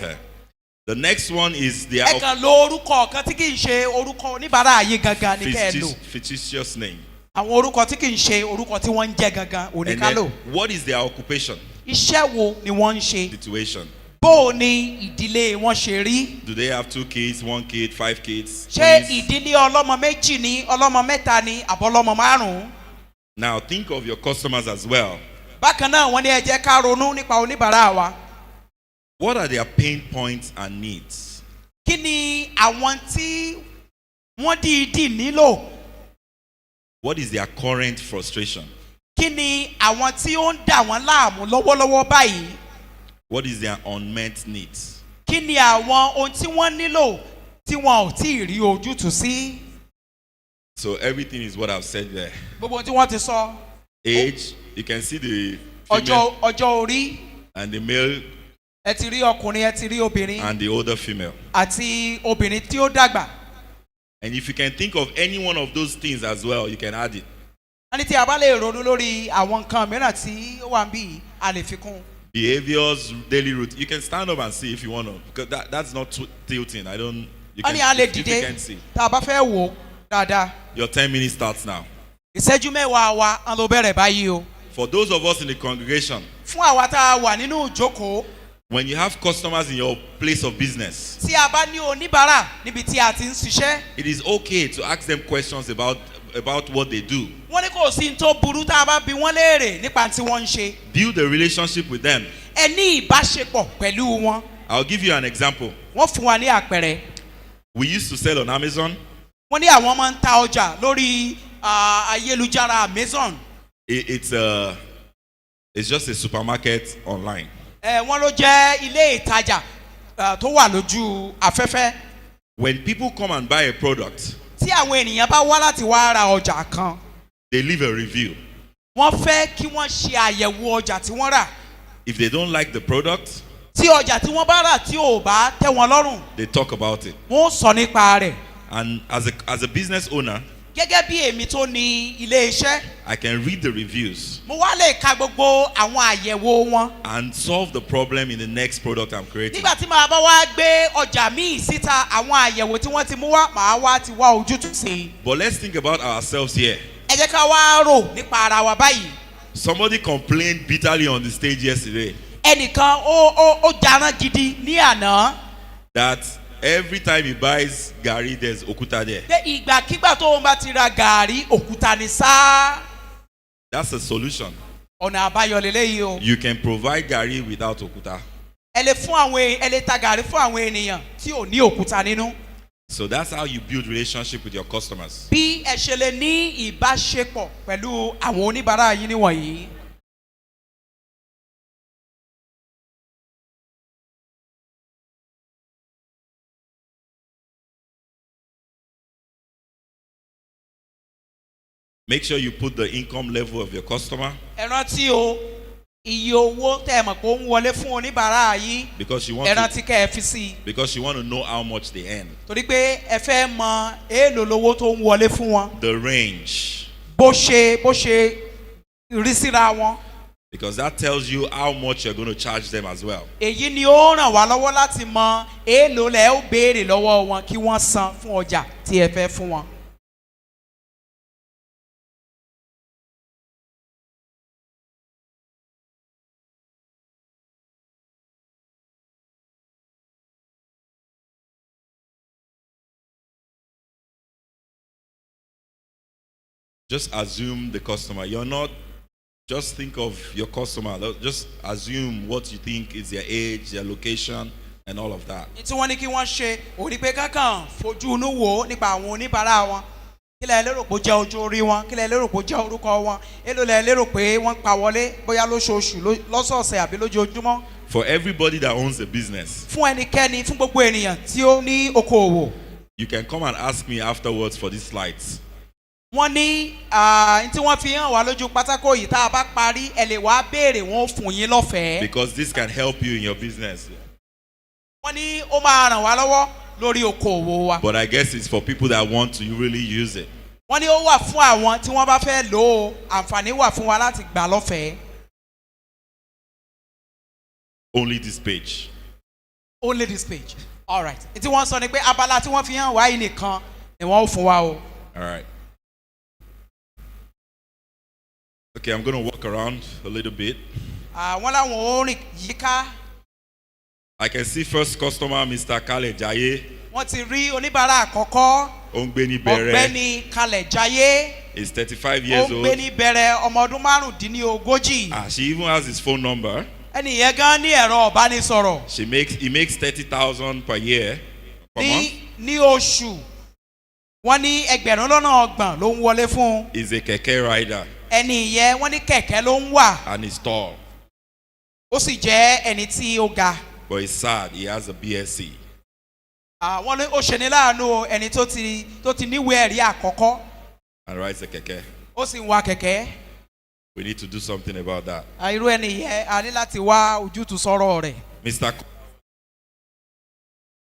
the next one is their ẹ kàn lo orúkọ kan tí kì í ṣe orúkọ oníbàárà yín gangan ní kẹ́ ẹ lò. fictitious name. àwọn orúkọ tí kì í ṣe orúkọ tí wọ́n ń jẹ́ gangan òní And ká lò. then, what is their occupation? iṣẹ́ wo ni wọ́n ń ṣe. Situation. bó o ní ìdílé wọn ṣe rí. Do they have 2 kids, 1 kid, 5 kids? ṣé Twins? ìdílé ọlọ́mọ méjì ni ọlọ́mọ mẹ́ta ni àbọ̀lọ́mọ márùn-ún. Now think of your customers as well. bákan náà wọ́n ní ẹ jẹ́ ká ronú nípa oníbàárà wa. What are their pain points and needs? kí ni àwọn tí wọ́n dìídì nílò. What is their current frustration? kí ni àwọn tí ó ń dà wọ́n láàmú lọ́wọ́lọ́wọ́ báyìí. What is their unmet needs? kí ni àwọn ohun tí wọ́n nílò tí wọn ò tí ì rí ojútùú sí. So everything is what I've said there. gbogbo ohun tí wọ́n ti sọ. Age, you can see the female ọjọ́ orí. and the male ẹ ti rí ọkùnrin ẹ ti rí obìnrin. and the older female. àti obìnrin tí ó dàgbà. And if you can think of any one of those things as well, you can add it. wọ́n ní tí a bá lè ronú lórí àwọn nǹkan mìíràn tí ó wà ń bí a lè fi kún. Behaviors, daily routine. You can stand up and see if you want to, because that's not tilting. I don't. You wọ́n ní a lè if you dìde can see. tá a bá fẹ́ wò ó dáadáa. Your 10 minutes starts now. ìṣẹ́jú mẹ́wàá wa ń lọ bẹ̀rẹ̀ báyìí o. For those of us in the congregation, fún àwa tá a wà nínú ìjókòó. when you have customers in your place of business, tí a bá ní oníbàárà níbi tí a ti ń ṣiṣẹ́. it is okay to ask them questions about what they do. wọ́n ní kò sí ní tó burú tá a bá bi wọ́n léèrè nípa tí wọ́n ń ṣe. Build a relationship with them. ẹ ní ìbáṣepọ̀ pẹ̀lú wọn. I'll give you an example. wọ́n fún wa ní àpẹẹrẹ. We used to sell on Amazon. wọ́n ní àwọn máa ń ta ọjà lórí ayélujára Amazon. It's just a supermarket online. wọ́n ló jẹ́ ilé ìtajà tó wà lójú afẹ́fẹ́. When people come and buy a product, tí àwọn ènìyàn bá wá láti wá ra ọjà kan. they leave a review. wọ́n fẹ́ kí wọ́n ṣe àyẹ̀wò ọjà tí wọ́n rà. If they don't like the product, tí ọjà tí wọ́n bá rà tí ò bá tẹ́ wọn lọ́rùn. they talk about it. wọ́n sọ nípa rẹ̀. And as a business owner, gẹ́gẹ́ bí èmi tó ní ilé iṣẹ́. I can read the reviews mo wá lè ka gbogbo àwọn àyẹ̀wò wọn. and solve the problem in the next product I'm creating. nígbà tí màá bá wá gbé ọjà míì síta àwọn àyẹ̀wò tí wọ́n ti mú wá màá wá ti wá ojútùú sí i. But let's think about ourselves here. ẹ jẹ́ ká wá rò nípa ara wa báyìí. Somebody complained bitterly on the stage yesterday ẹnìkan ó jarán gidi ní àná. that every time he buys gari, there's okuta there. pé ìgbàkigbà tó o bá ti ra gàárì òkúta ní sáá. That's a solution. ọ̀nà àbáyọ lélẹ́yìí o. You can provide gari without okuta. ẹ lè ta gàrí fún àwọn ènìyàn tí ò ní òkúta nínú. So that's how you build relationship with your customers. bí ẹ ṣe lè ní ìbáṣepọ̀ pẹ̀lú àwọn oníbàárà yín níwọ̀nyí. Make sure you put the income level of your customer. ẹ rántí o iye owó tẹ́ ẹ mọ̀ pé ó ń wọlé fún oníbàárà yìí. Because you want ẹ to, rántí kẹ́ ẹ fi sí i. because you want to know how much they earn. torí pé ẹ fẹ́ mọ èèlò lówó tó ń wọlé fún wọn. The range. bó ṣe rí síra wọn. Because that tells you how much you're going to charge them as well. èyí ni ó ràn wá lọ́wọ́ láti mọ èèlò lẹ́ ó béèrè lọ́wọ́ wọn kí wọ́n san fún ọjà tí ẹ fẹ́ fún wọn. Just assume the customer. You're not, just think of your customer. Just assume what you think is their age, their location, and all of that. tí wọ́n ní kí wọ́n ṣe òní pé kákan fojú inú wò ó nípa àwọn oníbàárà wọn. kí lẹ lérò pé ó jẹ́ ojú orí wọn, kí lẹ lérò pé ó jẹ́ orúkọ wọn, èló lẹ lérò pé wọ́n pa wọlé bóyá lóṣooṣù lọ́sọ̀ọ̀sẹ̀ àbí lójoojúmọ́. For everybody that owns a business, fún ẹnikẹ́ni fún gbogbo ènìyàn tí ó ní okòòwò. you can come and ask me afterwards for these slides. wọ́n ní tí wọ́n fi hàn wá lójú pátákó yìí tá a bá parí ẹ lè wá béèrè wọn ó fún yín lọ́fẹ̀ẹ́. Because this can help you in your business. wọ́n ní ó máa ràn wá lọ́wọ́ lórí okòòwò wa. But I guess it's for people that want to really use it. wọ́n ní ó wà fún àwọn tí wọ́n bá fẹ́ lò ó àǹfààní wà fún wa láti gbà lọ́fẹ̀ẹ́. Only this page. only this page. all right. tí wọ́n sọ ni pé abala tí wọ́n fi hàn wá yìí nìkan ni wọ́n ó fún wa o. All right. Okay, I'm going to walk around a little bit. wọ́n láwọn ò rìn yíká. I can see first customer, Mr. Kale Jaye. wọ́n ti rí oníbàárà àkọ́kọ́. Ongbeni Bere ọ̀gbẹ́ni Kalẹ̀ Jayé. is 35 years old. ọ̀gbẹ́ni bẹ̀rẹ̀ ọmọ ọdún márùndínlógójì. She even has his phone number. ẹni yẹn gan ní ẹ̀rọ ọ̀bánisọ̀rọ̀. He makes 30,000 per year. Per month. ní oṣù wọ́n ní 1,000,000 ló ń wọlé fún. He's a keke rider ẹni yẹn wọ́n ní kẹ̀kẹ́ ló ń wà. and he's tall. ó sì jẹ́ ẹni tí ó ga. But he's sad. He has a BSc. wọ́n ní ó ṣe ní láàánú ẹni tó ti níwèé ẹ̀rí àkọ́kọ́. And rides a keke. ó sì ń wa kẹ̀kẹ́. We need to do something about that. irú ẹni yẹn a ní láti wá ojútùú sọ̀rọ̀ rẹ̀. Mr.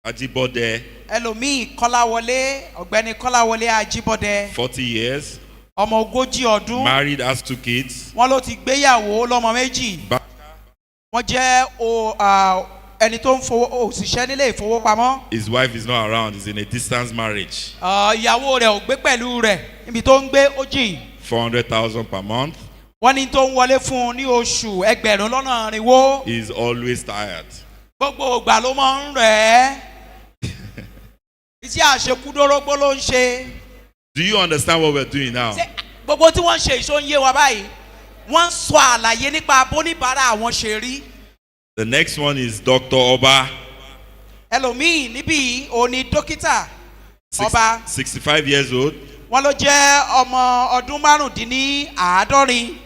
Ajibode, ẹlòmíì Kọ́láwọlé ọ̀gbẹ́ni Kọ́láwọlé Ajíbọ́dẹ 40 years, ọmọ 40 ọdún. married, has 2 kids. wọ́n ló ti gbéyàwó lọ́mọ méjì. wọ́n jẹ́ ẹni tó ń òṣìṣẹ́ nílé ìfowópamọ́. His wife is not around. He's in a distance marriage. ìyàwó rẹ̀ ò gbé pẹ̀lú rẹ̀ níbi tó ń gbé ó jìn. 400,000 per month. wọ́n ní tó ń wọlé fún un ní oṣù 1,000,000. He's always tired. gbogbo ìgbà ló máa ń rẹ̀ ẹ́. iṣẹ́ àṣekúdórógbó ló ń ṣe. Do you understand what we're doing now? gbogbo tí wọ́n ń ṣe ìṣó ń yé wa báyìí wọ́n ń sọ àlàyé nípa bóníbàárà àwọn ṣe rí. The next one is Dr. Oba. ẹlòmíì níbí òní dókítà Ọba. 65 years old. wọ́n ló jẹ́ ọmọ ọdún 75.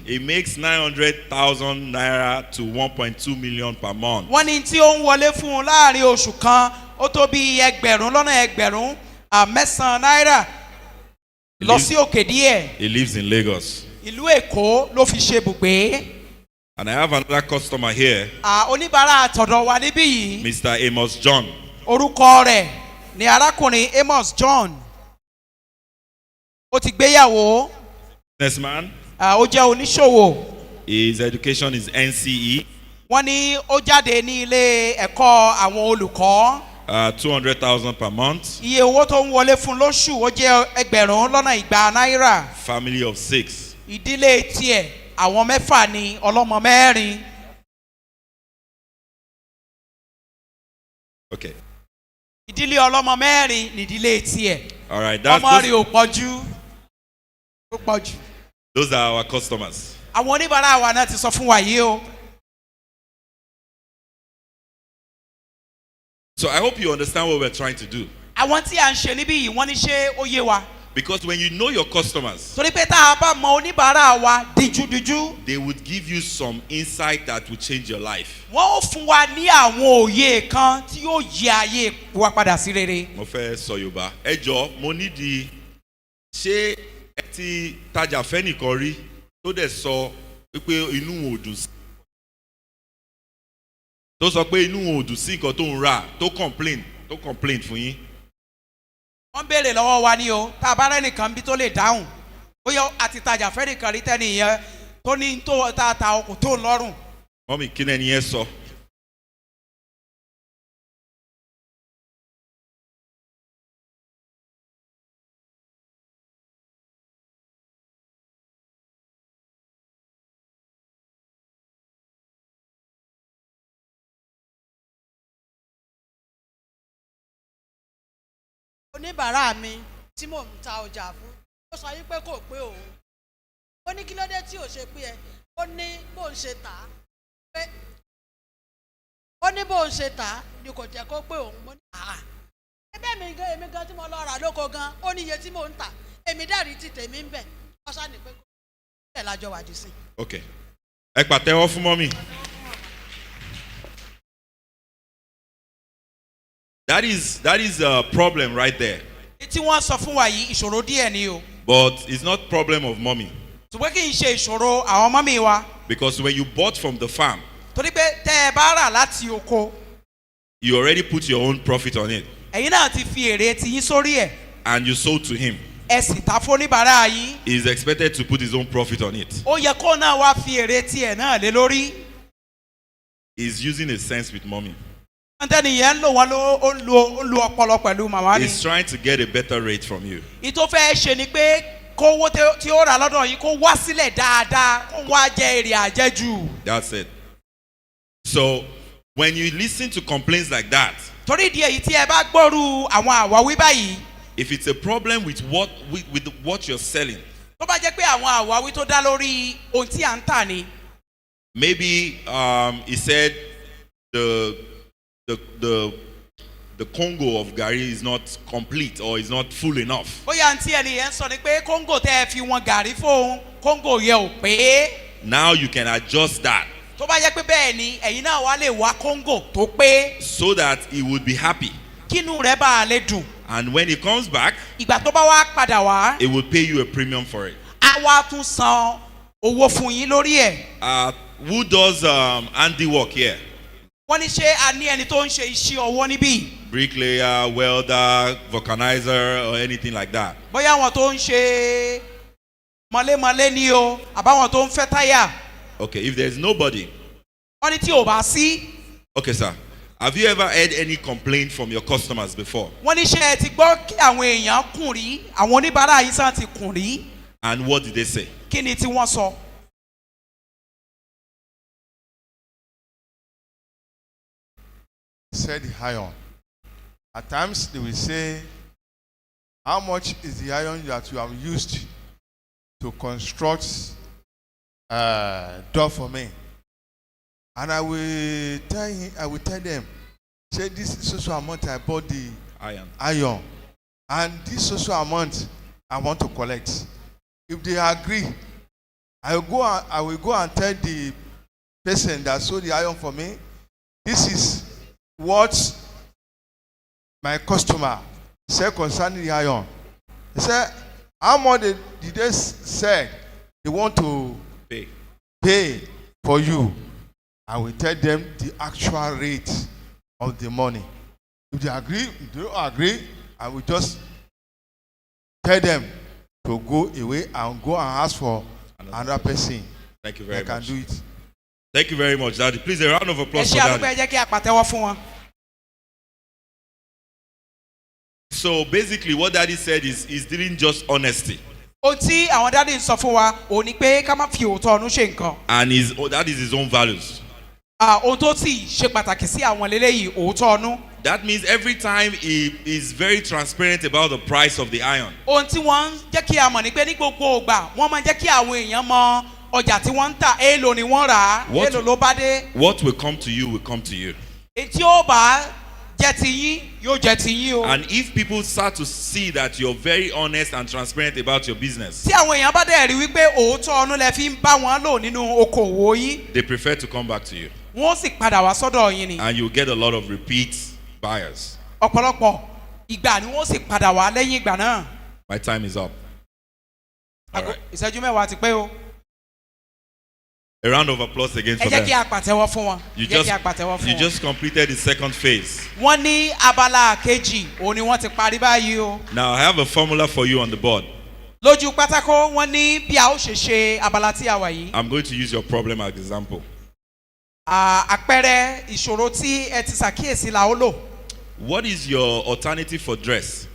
He makes 900,000 naira to 1.2 million per month. wọ́n ní tí ó ń wọlé fún un láàrin oṣù kan ó tó bí 1,000,000 náírà lọ sí òkè díẹ̀. He lives in Lagos. ìlú Èkó ló fi ṣe bùgbé. And I have another customer here, oníbàárà àtọ̀dọ̀ wa níbí yìí. Mr. Amos John. orúkọ rẹ̀ ni arákùnrin Amos John. ó ti gbéyàwó. Businessman. ó jẹ́ oníṣòwò. His education is NCE. wọ́n ní ó jáde ní ilé ẹ̀kọ́ àwọn olùkọ́. 200,000 per month. iye owó tó ń wọlé fún lóṣù ó jẹ́ 1,200 náírà. Family of 6. ìdílé tiẹ̀ àwọn 6 ni ọlọ́mọ 4. Okay. ìdílé ọlọ́mọ 4 nídìílé tiẹ̀. All right, that's ọmọ rẹ̀ ò pọ̀jù ó pọ̀jù. those are our customers. àwọn oníbàárà wa náà ti sọ fún wa yìí o. So I hope you understand what we're trying to do. àwọn tí à ń ṣe níbí yìí wọ́n ní ṣé ó yé wa. Because when you know your customers, torí pé tá a bá mọ oníbàárà wa díjúdíjú. they would give you some insight that will change your life. wọ́n ó fún wa ní àwọn òye kan tí yóò yí ayé wa padà sí rere. Mo fẹ́ sọ Yorùbá. Ẹ jọ̀ọ́, mo nídìí ṣé ẹ ti tajà fẹ́nìkan rí tó dẹ̀ sọ pé inú òun ò dùn sí. Tó sọ pé inú òun ò dùn sí nǹkan tó ń rà tó complain fún yín. wọ́n béèrè lọ́wọ́ wa ní o tá a bá rẹ́nìkan bí tó lè dáhùn bóyá àti tajà fẹ́nìkan rí tẹ́nì yẹn tó ní tó ta ọkùn tó ń lọ́rùn. Mọ́mí kí ni ẹni yẹn sọ? oníbàárà mi tí mò ń ta ọjà fún ó sọ yí pé kò pé òun ó ní kí ló dé tí ò ṣe pé ẹ ó ní bó ń ṣe tà á pé ó ní bó ń ṣe tà á ni kò jẹ́ kó pé òun mo ní àá ẹbẹ́ mi gan èmi gan tí mo lọ rà lóko gan ó ní iye tí mò ń tà èmi dẹ́rìí ti tèmi ń bẹ̀ ọ̀sán ni pé kò bẹ́ẹ̀ lájọ wàdí sí. Okay, ẹ pàtẹ́wọ́ fún mọ́mí. That is a problem right there. tí wọ́n sọ fún wa yìí ìṣòro díẹ̀ ni o. But it's not problem of mommy. ṣùgbọ́n kì í ṣe ìṣòro àwọn ọmọ mi wa. Because when you bought from the farm, torí pé tẹ́ ẹ bá rà láti oko. you already put your own profit on it. ẹ̀yin náà ti fi èrè ti yín sórí ẹ̀. And you sold to him. ẹ sì ta fún oníbàárà yín. He is expected to put his own profit on it. ó yẹ kó náà wá fi èrè tiẹ̀ náà lé lórí. He's using a sense with mommy. ntẹ́ni yẹn ń lò wọ́n ó lu ọpọlọ pẹ̀lú màmá ni. He's trying to get a better rate from you. ìtò fẹ́ ṣe ni pé kówó tí ó rà lọ́dọ̀ yìí kó wá sílẹ̀ dáadáa kó wá jẹ èrè àjẹjù. That's it. So when you listen to complaints like that, torí ìdí èyí tí ẹ bá gbọ́rú àwọn àwáwí báyìí. if it's a problem with what you're selling, tó bá jẹ́ pé àwọn àwáwí tó dá lórí ohun tí à ń tà ni. maybe he said the Congo of Gary is not complete or is not full enough. bóyá ntí ẹni yẹn sọ ni pé kóńgò tẹ́ ẹ fi wọn gàrí fóun kóńgò yẹn ò pé. Now you can adjust that tó bá jẹ́ pé bẹ́ẹ̀ ni ẹ̀yin náà wá lè wá kóńgò tó pé. so that he would be happy. kínú rẹ̀ bá a lè dùn. And when he comes back, ìgbà tó bá wá padà wá. he will pay you a premium for it. a wá tún san owó fún yín lórí ẹ̀. Who does handiwork here? wọ́n ní ṣé a ní ẹni tó ń ṣe iṣẹ́ ọwọ́ níbí. Bricklayer, welder, vulcanizer, or anything like that. bóyá àwọn tó ń ṣe mọlémọlé ni o àbáwọn tó ń fẹ́ táyà. Okay, if there's nobody. wọ́n ní tí ò bá sí. Okay, sir. Have you ever heard any complaint from your customers before? wọ́n ní ṣé ẹ ti gbọ́ kí àwọn èèyàn kùn rí àwọn oníbàárà yìí sàn ti kùn rí. And what did they say? kí ni tí wọ́n sọ. Said the iron. At times they will say, how much is the iron that you have used to construct door for me? And I will tell them, say this social amount I bought the iron, and this social amount I want to collect. If they agree, I will go and tell the person that sold the iron for me, this is what my customer said concerning the iron. He said, how much did they say they want to pay for you? I will tell them the actual rate of the money. If they agree, if they don't agree, I will just tell them to go away and go and ask for another person. Thank you very much. Can do it. Thank you very much, Daddy. Please, a round of ẹ applause for ṣe àdúgbò Daddy. ẹ jẹ́ kí a pàtẹ́wọ́ fún wọn. So basically, what Daddy said is he's dealing just honesty. ohun tí àwọn dáàdi ń sọ fún wa òun ni pé ká má fi òótọ́ ọdún ṣe nǹkan. And that is his own values. ohun tó sì ṣe pàtàkì sí àwọn lélẹ́yìí òótọ́ ọnú. That means every time he is very transparent about the price of the iron. ohun tí wọ́n ń jẹ́ kí a mọ̀ ni pé ní gbogbo ìgbà wọ́n máa ń jẹ́ kí àwọn èèyàn mọ ọjà tí wọ́n ń tà èèlò ni wọ́n rà á èèlò ló bá dé. What will come to you will come to you. Etí ó bá jẹ́ ti yín yóò jẹ́ ti yín o. And if people start to see that you're very honest and transparent about your business, tí àwọn èèyàn bá dẹ̀ rí wípé òótọ́ ọnú lẹ fi ń bá wọn lò nínú okòwò yín. they prefer to come back to you. wọ́n sì padà wá sọ́dọ̀ yín ni. And you get a lot of repeat buyers. ọ̀pọ̀lọpọ̀ ìgbà ni wọ́n sì padà wá lẹ́yìn ìgbà náà. My time is up. All right. ìṣẹ́jú mẹ́wàá ti pé o. A round of applause again ẹ for jẹ́ kí them. a pàtẹ́wọ́ fún wọn. You jẹ́ kí a pàtẹ́wọ́ fún you wọn. just completed the second phase. wọ́n ní abala kejì òun ni wọ́n ti parí báyìí o. Now I have a formula for you on the board. lójú pátákó wọ́n ní bí a ó ṣe ṣe abala tí a wà yìí. I'm going to use your problem as example. àpẹẹrẹ ìṣòro tí ẹ ti ṣàkíyèsí la ó lò. What is your alternative for dress?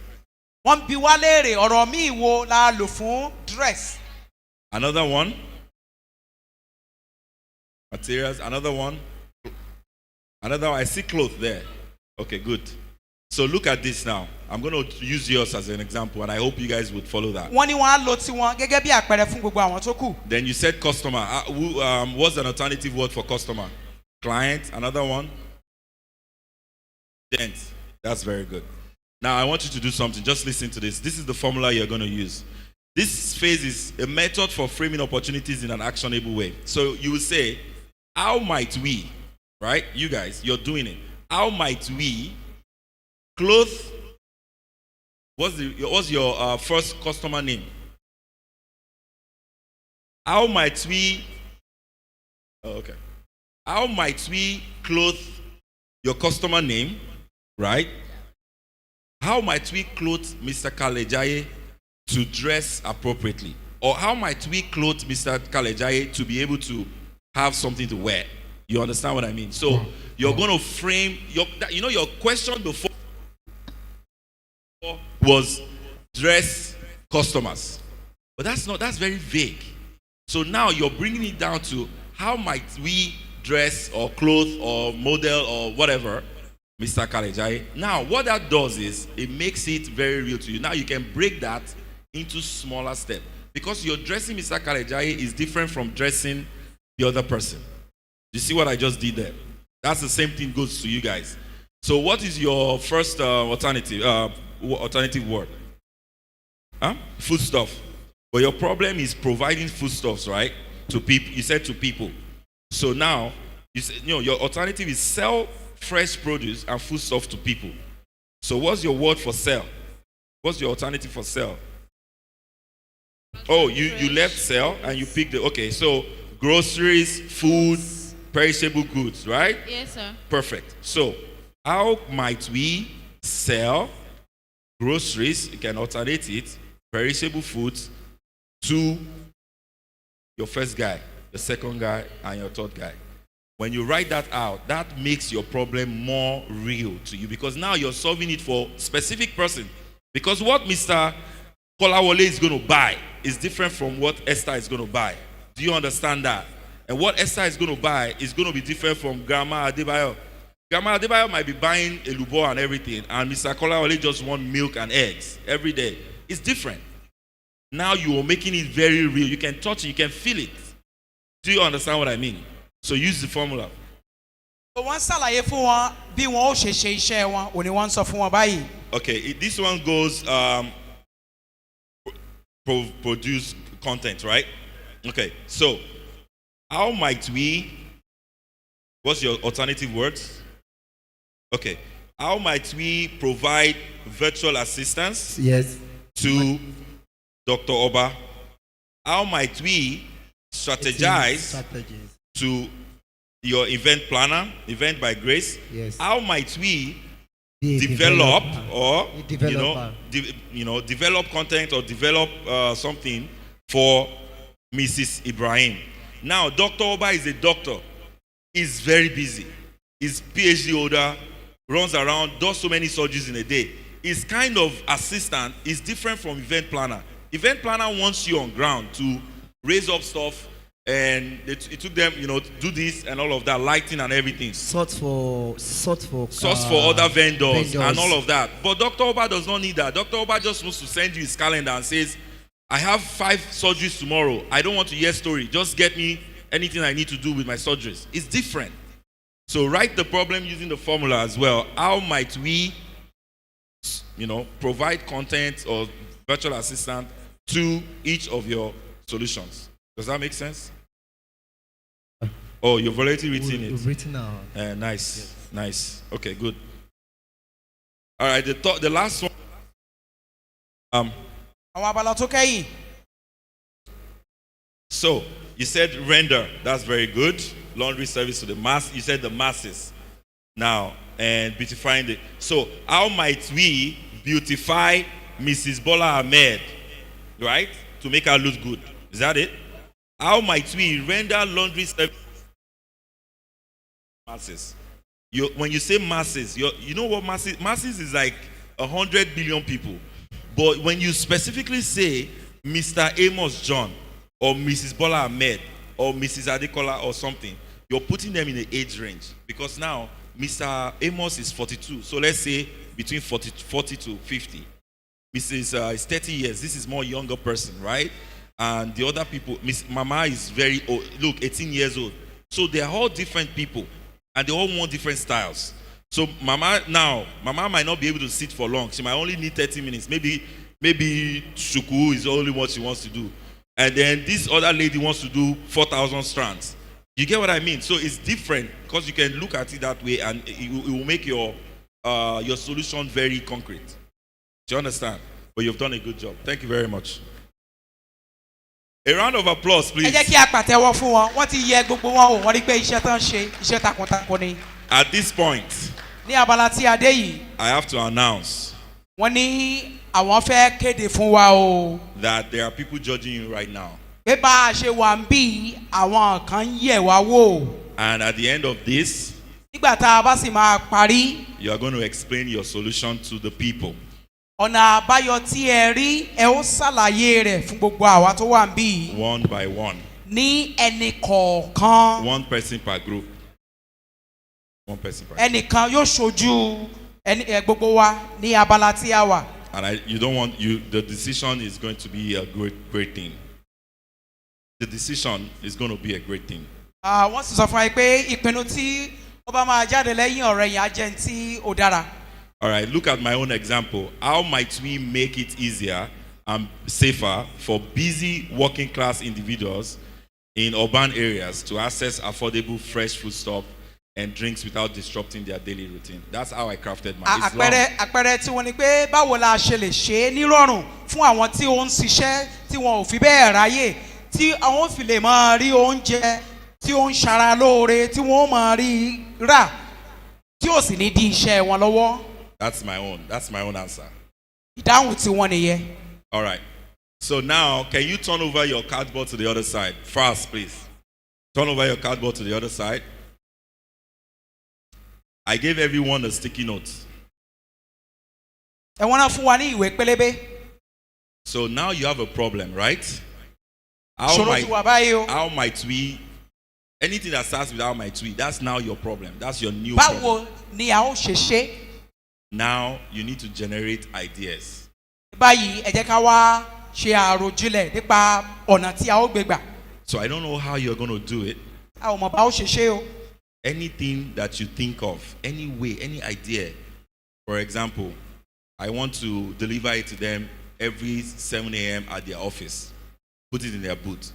wọ́n bi wá léèrè ọ̀rọ̀ míì wo la lò fún dress. Another one? Materials. Another one? Another one. I see cloth there. Okay, good. So look at this now. I'm going to use yours as an example, and I hope you guys would follow that. wọ́n ní wọ́n á lo tiwọn gẹ́gẹ́ bí àpẹẹrẹ fún gbogbo àwọn tó kù. Then you said customer. What's an alternative word for customer? Client. Another one? Dent. That's very good. Now I want you to do something. Just listen to this. This is the formula you're going to use. This phase is a method for framing opportunities in an actionable way. So you will say, how might we, right? You guys, you're doing it. How might we clothe? What's your first customer name? How might we? Oh, okay. How might we clothe your customer name, right? How might we clothe Mr. Kalejaye to dress appropriately? Or how might we clothe Mr. Kalejaye to be able to have something to wear? You understand what I mean? So you're going to frame your question before was dress customers. But that's very vague. So now you're bringing it down to how might we dress or clothe or model or whatever Mr. Kalejaye. Now, what that does is it makes it very real to you. Now, you can break that into smaller steps because your dressing Mr. Kalejaye is different from dressing the other person. You see what I just did there? That's the same thing goes to you guys. So, what is your first alternative word? Foodstuff. But your problem is providing foodstuffs, right? To people. You said to people. So now, your alternative is sell fresh produce and food stuff to people. So what's your word for sell? What's your alternative for sell? Oh, you left sell and you picked okay, so groceries, food, perishable goods, right? Yes, sir. Perfect. So how might we sell groceries, you can alternate it, perishable foods to your first guy, the second guy, and your third guy? When you write that out, that makes your problem more real to you because now you're solving it for a specific person. Because what Mr. Kolawole is going to buy is different from what Esther is going to buy. Do you understand that? And what Esther is going to buy is going to be different from Grandma Adebayo. Grandma Adebayo might be buying a lubo and everything, and Mr. Kolawole just want milk and eggs every day. It's different. Now you are making it very real. You can touch it, you can feel it. Do you understand what I mean? So use the formula. So wọ́n ṣàlàyé fún wọn bí wọn ó ṣe ṣe iṣẹ́ wọn òní wọ́n ń sọ fún wọn báyìí. Okay, this one goes produce content, right? Okay, so how might we? What's your alternative words? Okay, how might we provide virtual assistance? Yes. To Dr. Oba? How might we strategize to your event planner, Event by Grace? Yes. How might we Be a develop developer. or A developer. develop content or develop something for Mrs. Ibrahim? Now, Dr. Oba is a doctor. He's very busy. He's PhD holder, runs around, does so many surgeries in a day. His kind of assistant is different from event planner. Event planner wants you on ground to raise up stuff, And it took them, to do this and all of that, lighting and everything. Source for Other vendors and all of that. But Dr. Oba does not need that. Dr. Oba just wants to send you his calendar and says, I have 5 surgeries tomorrow. I don't want to hear story. Just get me anything I need to do with my surgeries. It's different. So write the problem using the formula as well. How might we, provide content or virtual assistant to each of your solutions? Does that make sense? Oh, you've already written it. We've written out. Nice. Yes. Nice. Okay, good. All right, the last one. àwọn abala tó kẹ́yìn. So, you said render. That's very good. Laundry service to the mass. You said the masses. Now, and beautifying the. So, how might we beautify Mrs. Bola Ahmed, right? To make her look good. Is that it? How might we render laundry service? Masses. When you say masses, you know what masses? Masses is like 100 billion people. But when you specifically say Mr. Amos John or Mrs. Bola Ahmed or Mrs. Adekola or something, you're putting them in the age range. Because now Mr. Amos is 42. So let's say between 40 to 50. Mrs. is 30 years. This is more younger person, right? And the other people, Miss Mama is very old. Look, 18 years old. So they're all different people. And they all want different styles. So Mama might not be able to sit for long. She might only need 30 minutes. Maybe Shuku is only what she wants to do. And then this other lady wants to do 4,000 strands. You get what I mean? So it's different because you can look at it that way and it will make your solution very concrete. Do you understand? But you've done a good job. Thank you very much. A round of applause, please. ẹ jẹ́ kí a pàtẹ́wọ́ fún wọn wọ́n ti yẹ gbogbo wọn o wọ́n rí pé iṣẹ́ tán ṣe iṣẹ́ takuntakun ni. At this point, ní abala tí a dé yìí. I have to announce. wọ́n ní àwọn fẹ́ kéde fún wa o. That there are people judging you right now. pé bá a ṣe wà ń bí àwọn kan ń yẹ̀ wá wò. And at the end of this, nígbà tá a bá sì máa parí. you are going to explain your solution to the people. ọ̀nà àbáyọ tí ẹ rí ẹ ó ṣàlàyé rẹ̀ fún gbogbo àwa tó wà ń bí. One by one. ní ẹnì kọ̀ọ̀kan. One person per group. One person per group. ẹnìkan yóò ṣojú gbogbo wa ní abala tí a wà. And the decision is going to be a great thing. The decision is going to be a great thing. wọ́n sì sọ fún wa pé ìpinnu tí ó bá máa jáde lẹ́yìn ọ̀rẹ́ yẹn á jẹ́ tí ó dára. All right, look at my own example. How might we make it easier and safer for busy working class individuals in urban areas to access affordable fresh foodstuff and drinks without disrupting their daily routine? That's how I crafted mine. It's long. àpẹẹrẹ tí wọ́n ní pé báwo la ṣe lè ṣe é nírọ̀rùn fún àwọn tí ó ń ṣiṣẹ́ tí wọn ò fi bẹ́ẹ̀ ráyè tí àwọn fi lè máa rí oúnjẹ tí ó ń ṣara lóore tí wọ́n máa rí rà tí ò sì ní di iṣẹ́ wọn lọ́wọ́. That's my own answer. ìdáhùn tí wọ́n nìyẹn. All right. So now, can you turn over your cardboard to the other side? Fast, please. Turn over your cardboard to the other side. I gave everyone a sticky note. ẹ wọ́n náà fún wa ní ìwé pélébé. So now you have a problem, right? ṣòro ti wà báyìí o. How might we? Anything that starts with how might we? That's now your problem. That's your new problem. báwo ni a ó ṣe ṣe? Now you need to generate ideas. báyìí ẹ jẹ́ ká wá ṣe àròjinlẹ̀ nípa ọ̀nà tí a ó gbé gbà. So I don't know how you're going to do it. a ò mọ̀ bá ó ṣe ṣe o. Anything that you think of, any way, any idea. For example, I want to deliver it to them every 7 a.m. at their office. Put it in their booth.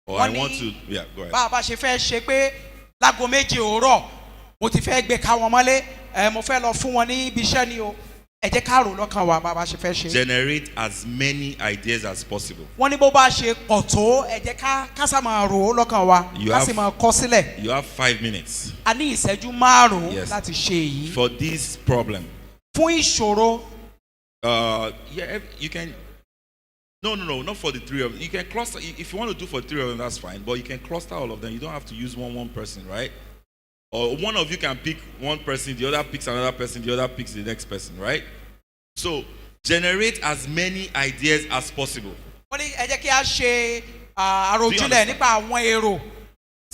Or I want to, yeah, go ahead. bá a bá ṣe fẹ́ ṣe pé láago méje òwúrọ̀ mo ti fẹ́ gbé ká wọn mọ́lé mo fẹ́ lọ fún wọn ní ibi iṣẹ́ ni o ẹ jẹ́ ká rò lọ́kàn wa bá a bá ṣe fẹ́ ṣe. Generate as many ideas as possible. wọ́n ní bó bá ṣe pọ̀ tó ẹ jẹ́ ká kásá máa rò ó lọ́kàn wa ká sì máa kọ sílẹ̀. You have 5 minutes. a ní ìṣẹ́jú márùn-ún Yes. láti ṣe èyí. For this problem. fún ìṣòro. Yeah, you can. No, not for the 3 of them. You can cluster. If you want to do for 3 of them, that's fine. But you can cluster all of them. You don't have to use one person, right? Or one of you can pick one person, the other picks another person, the other picks the next person, right? So generate as many ideas as possible. wọ́n ní ẹ jẹ́ kí a ṣe àròjinlẹ̀ nípa àwọn èrò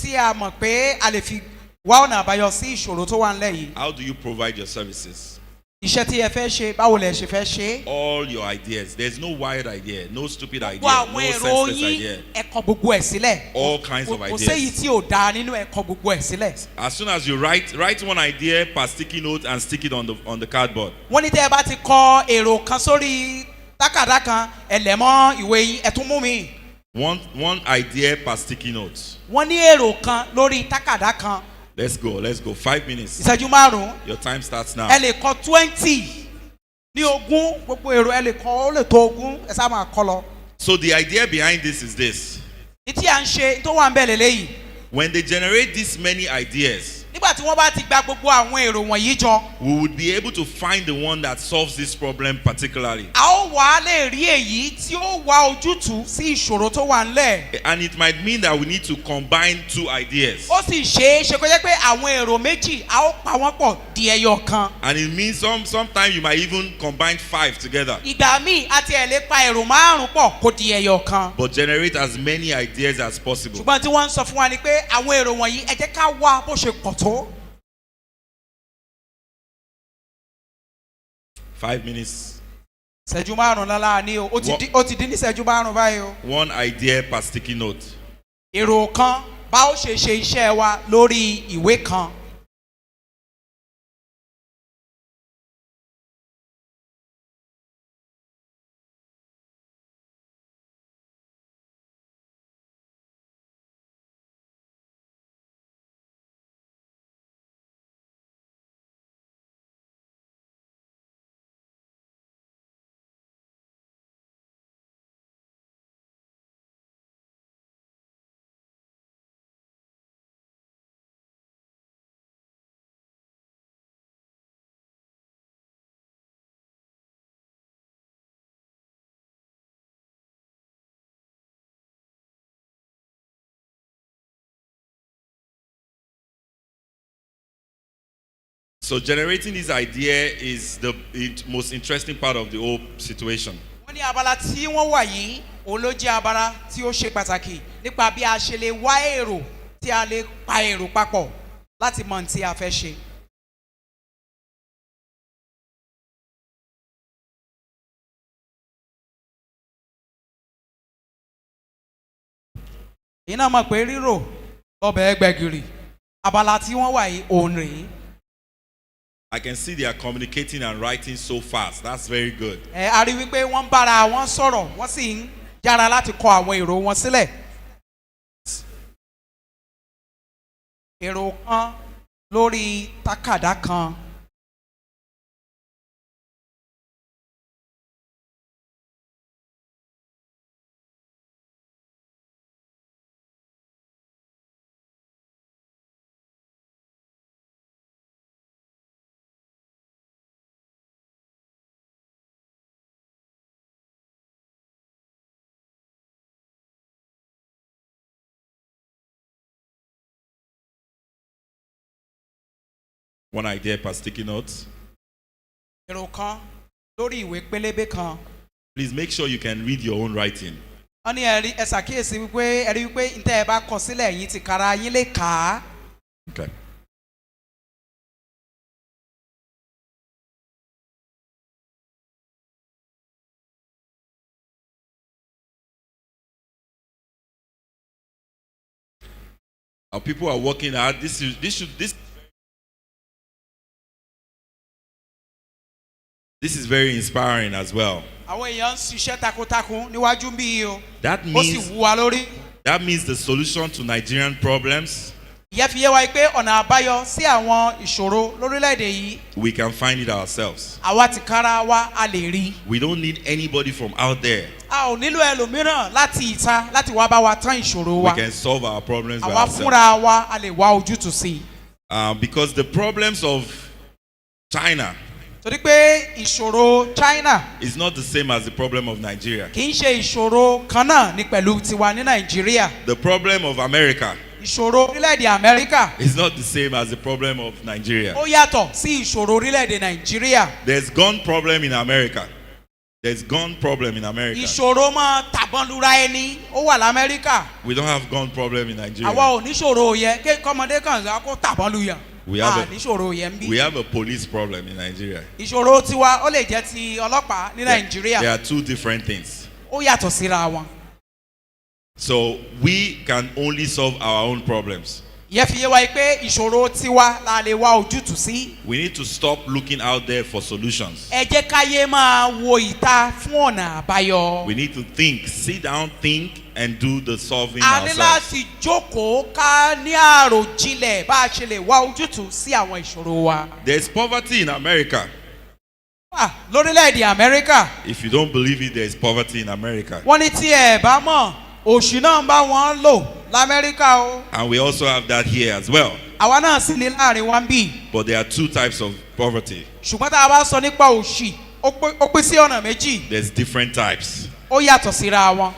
tí a mọ̀ pé a lè fi wá ọ̀nà àbáyọ sí ìṣòro tó wà nílẹ̀ yìí. How do you provide your services? Iṣẹ́ tí ẹ fẹ́ ṣe báwo lẹ ṣe fẹ́ ṣe. All your ideas. There's no wild idea, no stupid idea, Gbogbo no àwọn èrò senseless yín idea. ẹ kọ gbogbo ẹ̀ sílẹ̀. All kinds of Kò séyìí ideas. tí ò dáa nínú ẹ kọ gbogbo ẹ̀ sílẹ̀. As soon as you write one idea per sticky note and stick it on the cardboard. Wọ́n ní tẹ́ ẹ bá ti kọ èrò kan sórí tákàdá kan ẹ lẹ̀ mọ́ ìwé yín ẹ tún mú mi. One idea per sticky note. Wọ́n ní èrò kan lórí tákàdá kan. Let's go. 5 minutes. Ìṣẹ́jú márùn-ún. Your time starts now. Ẹ lè kọ 20 ní ogún gbogbo èrò ẹ lè kọ ó lè tó ogún ẹ sá máa kọ lọ. So the idea behind this is this. Ní tí à ń ṣe tó wà ń bẹ̀ lélẹ́yìí. When they generate this many ideas, Nígbà tí wọ́n bá ti gba gbogbo àwọn èrò wọ̀nyí jọ. we would be able to find the one that solves this problem particularly. A ó wá lè rí èyí tí ó wá ojútùú sí ìṣòro tó wà ńlẹ̀. And it might mean that we need to combine two ideas. Ó sì ṣeé ṣe kó jẹ́ pé àwọn èrò méjì a ó pa wọ́n pọ̀ di ẹyọ kan. And it means sometimes you might even combine 5 together. Ìgbà míì a ti ẹ̀ lè pa èrò márùn-ún pọ̀ kó di ẹyọ kan. But generate as many ideas as possible. Ṣùgbọ́n tí wọ́n ń sọ fún wa ni pé àwọn èrò wọ̀nyí ẹ jẹ́ ká wá bó ṣe pọ̀ tó. 5 minutes. Ìṣẹ́jú márùn-ún lálá ni o. Ó ti dín ní ìṣẹ́jú márùn-ún báyìí o. One idea per sticky note. Èrò kan bá ó ṣe ṣe iṣẹ́ wa lórí ìwé kan. So generating this idea is the most interesting part of the whole situation. Wọ́n ní abala tí wọ́n wà yìí òun ló jẹ́ abala tí ó ṣe pàtàkì nípa bí a ṣe lè wá èrò tí a lè pa èrò papọ̀ láti mọ ohun tí a fẹ́ ṣe. Èyí náà mọ̀ pé rírò lọ́bẹ̀ ẹgbẹ̀gìrì abala tí wọ́n wà yìí òun rèé. I can see they are communicating and writing so fast. That's very good. A rí wípé wọ́n ń bára wọn sọ̀rọ̀ wọ́n sì ń yára láti kọ àwọn èrò wọn sílẹ̀. Èrò kan lórí tákàdá kan. One idea per sticky note. Èrò kan lórí ìwé pélébé kan. Please make sure you can read your own writing. Wọ́n ní ẹ ṣàkíyèsí wípé ẹ rí wípé ntẹ́ ẹ bá kọ sílẹ̀ yín ti kára yín lè kà á. Okay. Our people are working hard. This is very inspiring as well. Àwọn èèyàn ń ṣiṣẹ́ takuntakun níwájú bí o. That Ó sì means wú wa lórí. the solution to Nigerian problems, Ìyẹn fi yé wa pé ọ̀nà àbáyọ sí àwọn ìṣòro lórílẹ̀‐èdè yìí. we can find it ourselves. Àwa ti kára wa a lè rí. We don't need anybody from out there. A ò nílò ẹlòmíràn láti ìta láti wá bá wa tán ìṣòro wa. We can solve our problems by Àwa ourselves. fúnra wa a lè wá ojútùú sí i. Because the problems of China Torí pé ìṣòro China is not the same as the problem of Nigeria. kì í ṣe ìṣòro kan náà ní pẹ̀lú tiwa ní Nàìjíríà. The problem of America Ìṣòro orílẹ̀-èdè Amẹ́ríkà is not the same as the problem of Nigeria. ó yàtọ̀ sí ìṣòro orílẹ̀-èdè Nàìjíríà. There's gun problem in America. There's gun problem in America. ìṣòro máa tàbọn lura ẹni ó wà lamẹ́ríkà We don't have gun problem in àwa Nigeria. ò níṣòro yẹ kí kọ́mọdé kan sọ kó tàbọn lu yàn We have a- níṣòro yẹ ń bí. We have a police problem in Nigeria. ìṣòro tiwa ó lè jẹ́ ti ọlọ́pàá ní There nàìjíríà are two different things. ó yàtọ̀ síra wọn. So we can only solve our own problems. ìyẹn fi yé wa pé ìṣòro tiwa la lè wá ojútùú sí. We need to stop looking out there for solutions. ẹ jẹ́ káyé máa wo ìta fún ọ̀nà àbáyọ. We need to think, sit down, think, and do the solving a ní ourselves. láti jókòó ká ní àròjinlẹ̀ bá a ṣe lè wá ojútùú sí àwọn ìṣòro wa. There's poverty in America. Lórílẹ̀‐èdè amẹ́ríkà If you don't believe it, there's poverty in America. wọ́n ní tí ẹ̀ bá mọ̀ òṣì náà ń bá wọn lò lamẹ́ríkà o. And we also have that here as well. àwa náà sì ní láàrin wa ń bì. But there are two types of poverty. ṣùgbọ́n tá a bá sọ nípa òṣì ó pín sí ọ̀nà méjì There's different types. ó yàtọ̀ síra wọn.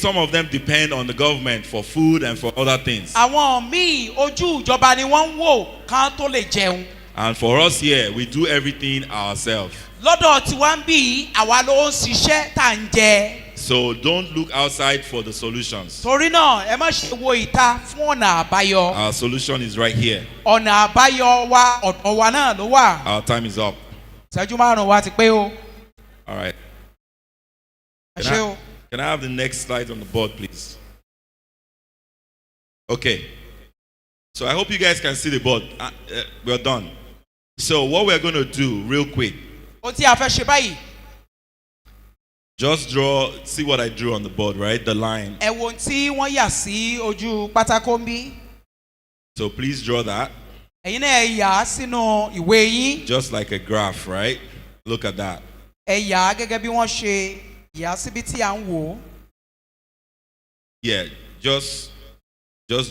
Some of them depend on the government for food and for other things. àwọn míì ojú ìjọba ni wọ́n ń wò kán tó lè jẹun. And for us here, we do everything ourselves. lọ́dọ̀ tí wọ́n ń bì àwa ló ń ṣiṣẹ́ tá à ń jẹ. So don't look outside for the solutions. torí náà ẹ má ṣe wo ìta fún ọ̀nà àbáyọ. Our solution is right here. ọ̀nà àbáyọ wa ọ̀dọ̀ wa náà ló wà. Our time is up. ìṣẹ́jú márùn-ún wa ti pé o. All right. ẹ ṣé o. Can I have the next slide on the board, please? Okay. So I hope you guys can see the board. We're done. So what we're going to do real quick, ohun tí a fẹ́ ṣe báyìí just see what I drew on the board, right? The line. ẹ wo ohun tí wọ́n yà sí ojú pátákó ń bí. So please draw that. ẹ̀yin náà ẹ yà á sínú ìwé yín. Just like a graph, right? Look at that. ẹ yà á gẹ́gẹ́ bí wọ́n ṣe yà á síbi tí à ń wò ó. Yeah, just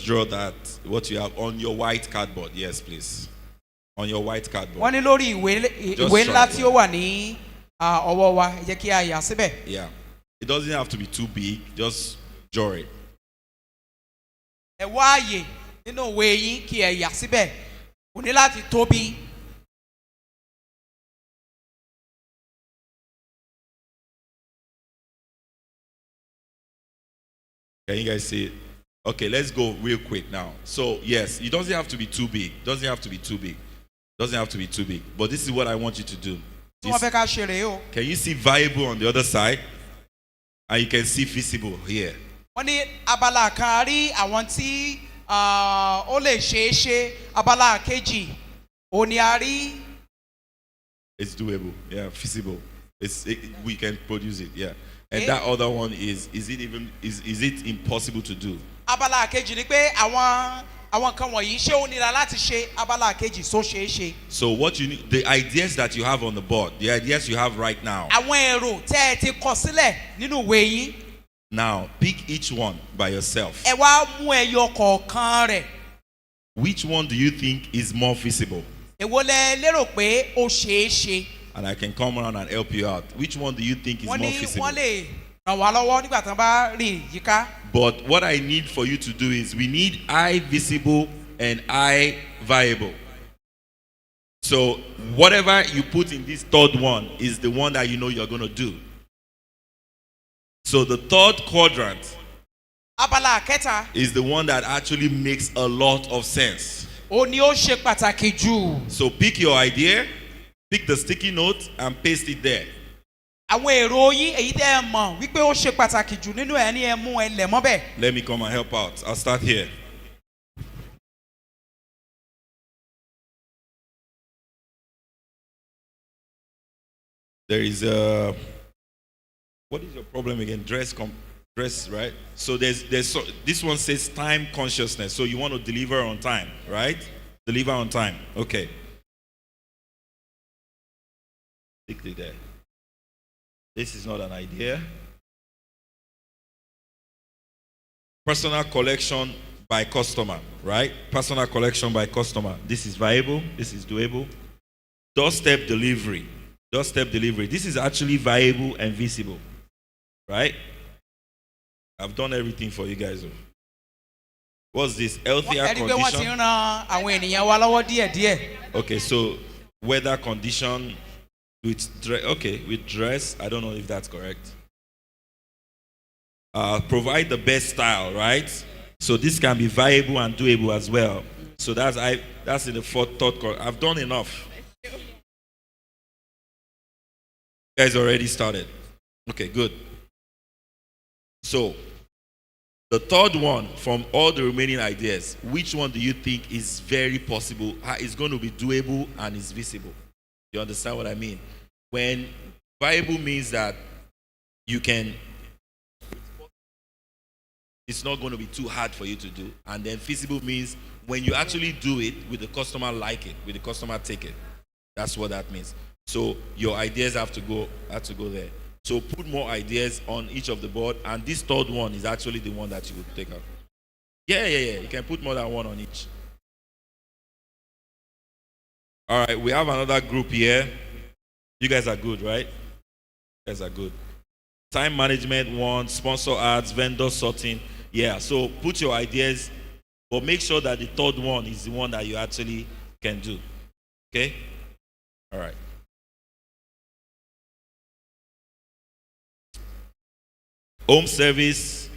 draw that, what you have on your white cardboard. Yes, please. On your white cardboard. wọ́n ní lórí ìwé ńlá tí ó wà ní ọwọ́ wa ẹ jẹ́ kí a yà síbẹ̀. Yeah. It doesn't have to be too big. Just draw it. ẹ wá àyè nínú ìwé yín kí ẹ yà síbẹ̀ kò ní láti tóbi. Can you guys see it? Okay, let's go real quick now. So, yes, it doesn't have to be too big. Doesn't have to be too big. Doesn't have to be too big. But this is what I want you to do. tí wọ́n fẹ́ ká ṣe rèé o. Can you see viable on the other side? And you can see visible here. wọ́n ní abala kan rí àwọn tí ó lè ṣeé ṣe abala kejì òní a rí. It's doable. Yeah, feasible. We can produce it. Yeah. And Okay. that other one is it impossible to do? abala kejì ni pé àwọn nǹkan wọ̀nyí ṣé ó nira láti ṣe abala kejì só ṣeé ṣe. So what you need, the ideas that you have on the board, the ideas you have right now. àwọn èrò tẹ́ ẹ ti kọ sílẹ̀ nínú ìwé yín. Now, pick each one by yourself. ẹ wá mú ẹyọ kọ̀ọ̀kan rẹ̀. Which one do you think is more feasible? èwo lẹ lérò pé ó ṣeé ṣe. And I can come around and help you out. Which one do you think is wọ́n more ní feasible? wọ́n lè ràn wá lọ́wọ́ nígbà tí wọ́n bá rìn yíká. But what I need for you to do is we need I visible and I viable. So whatever you put in this third one is the one that you know you're going to do. So the third quadrant abala kẹta is the one that actually makes a lot of sense. ó ní ó ṣe pàtàkì jù. So pick your idea, pick the sticky note and paste it there. àwọn èrò yín èyí tẹ́ ẹ mọ̀ wípé ó ṣe pàtàkì jù nínú ẹ̀ ní ẹ mú ẹ lẹ̀ mọ́bẹ̀. Let me come and help out. I'll start here. There is a, what is your problem again? Dress, right? So this one says time consciousness. So you want to deliver on time, right? Deliver on time. Okay. Stick it there. This is not an idea. Personal collection by customer, right? Personal collection by customer. This is viable. This is doable. Doorstep delivery. Doorstep delivery. This is actually viable and visible, right? I've done everything for you guys. What's this? Healthier ẹni pé wọ́n ti condition. ń ran àwọn ènìyàn wa lọ́wọ́ díẹ̀díẹ̀. Okay, so weather condition, With dress, I don't know if that's correct. Provide the best style, right? So this can be viable and doable as well. So that's in the third quarter. I've done enough. You guys already started. Okay, good. So the third one from all the remaining ideas, which one do you think is very possible, is going to be doable and is visible? You understand what I mean? When viable means that you can, it's not going to be too hard for you to do. And then feasible means when you actually do it, with the customer like it, with the customer take it. That's what that means. So your ideas have to go there. So put more ideas on each of the board, and this third one is actually the one that you would take out. Yeah. You can put more than one on each. All right, we have another group here. You guys are good, right? You guys are good. Time management one, sponsor ads, vendor sorting. Yeah, so put your ideas, but make sure that the third one is the one that you actually can do. Okay? All right. Home service,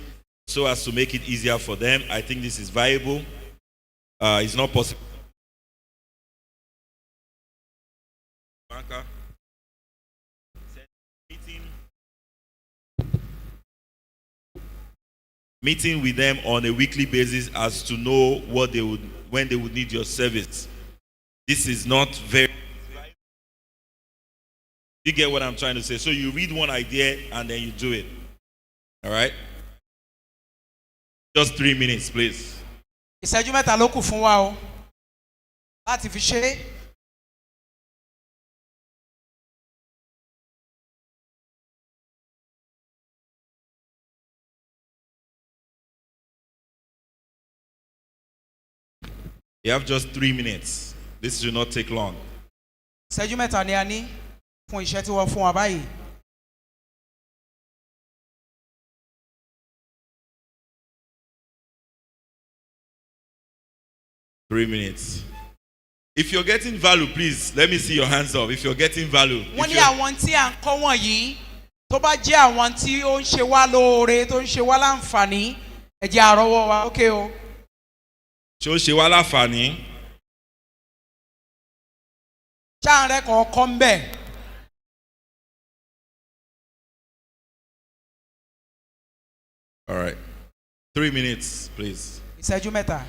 so as to make it easier for them. I think this is viable. It's not possible. Banker. Meeting with them on a weekly basis as to know when they would need your service. This is not very. You get what I'm trying to say? So you read one idea and then you do it. All right? Just 3 minutes, please. Ìṣẹ́jú mẹ́ta ló kù fún wa o láti fi ṣe é. You have just 3 minutes. This should not take long. Ìṣẹ́jú mẹ́ta ni a ní fún iṣẹ́ tí wọ́n fún wa báyìí. Three minutes. If you're getting value, please let me see your hands up. If you're getting value. Wọ́n ní àwọn tí à ń kọ́ wọ̀nyí tó bá jẹ́ àwọn tí ó ń ṣe wá lóore tó ń ṣe wá láǹfààní ẹ jẹ́ àrọ́wọ́ wa ókè o. Ṣé ó ṣe wá láǹfààní? Ṣáà rẹ kọ̀ọ̀kan ń bẹ̀. All right. 3 minutes, please. Ìṣẹ́jú mẹ́ta.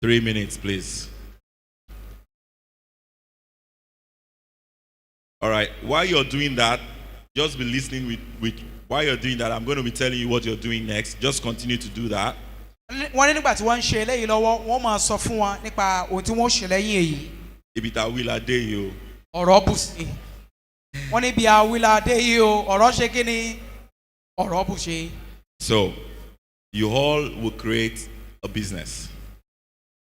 Three minutes, please. All right. While you're doing that, just be listening while you're doing that, I'm going to be telling you what you're doing next. Just continue to do that. Wọ́n ní nígbà tí wọ́n ń ṣe eléyìí lọ́wọ́, wọ́n máa sọ fún wọn nípa ohun tí wọ́n ṣe lẹ́yìn èyí. Ibi tá wí la dé yìí o. Ọ̀rọ̀ bù sí. Wọ́n ní bí a wí la dé yìí o, ọ̀rọ̀ ṣe kí ni? Ọ̀rọ̀ bù ṣe. So, you all will create a business.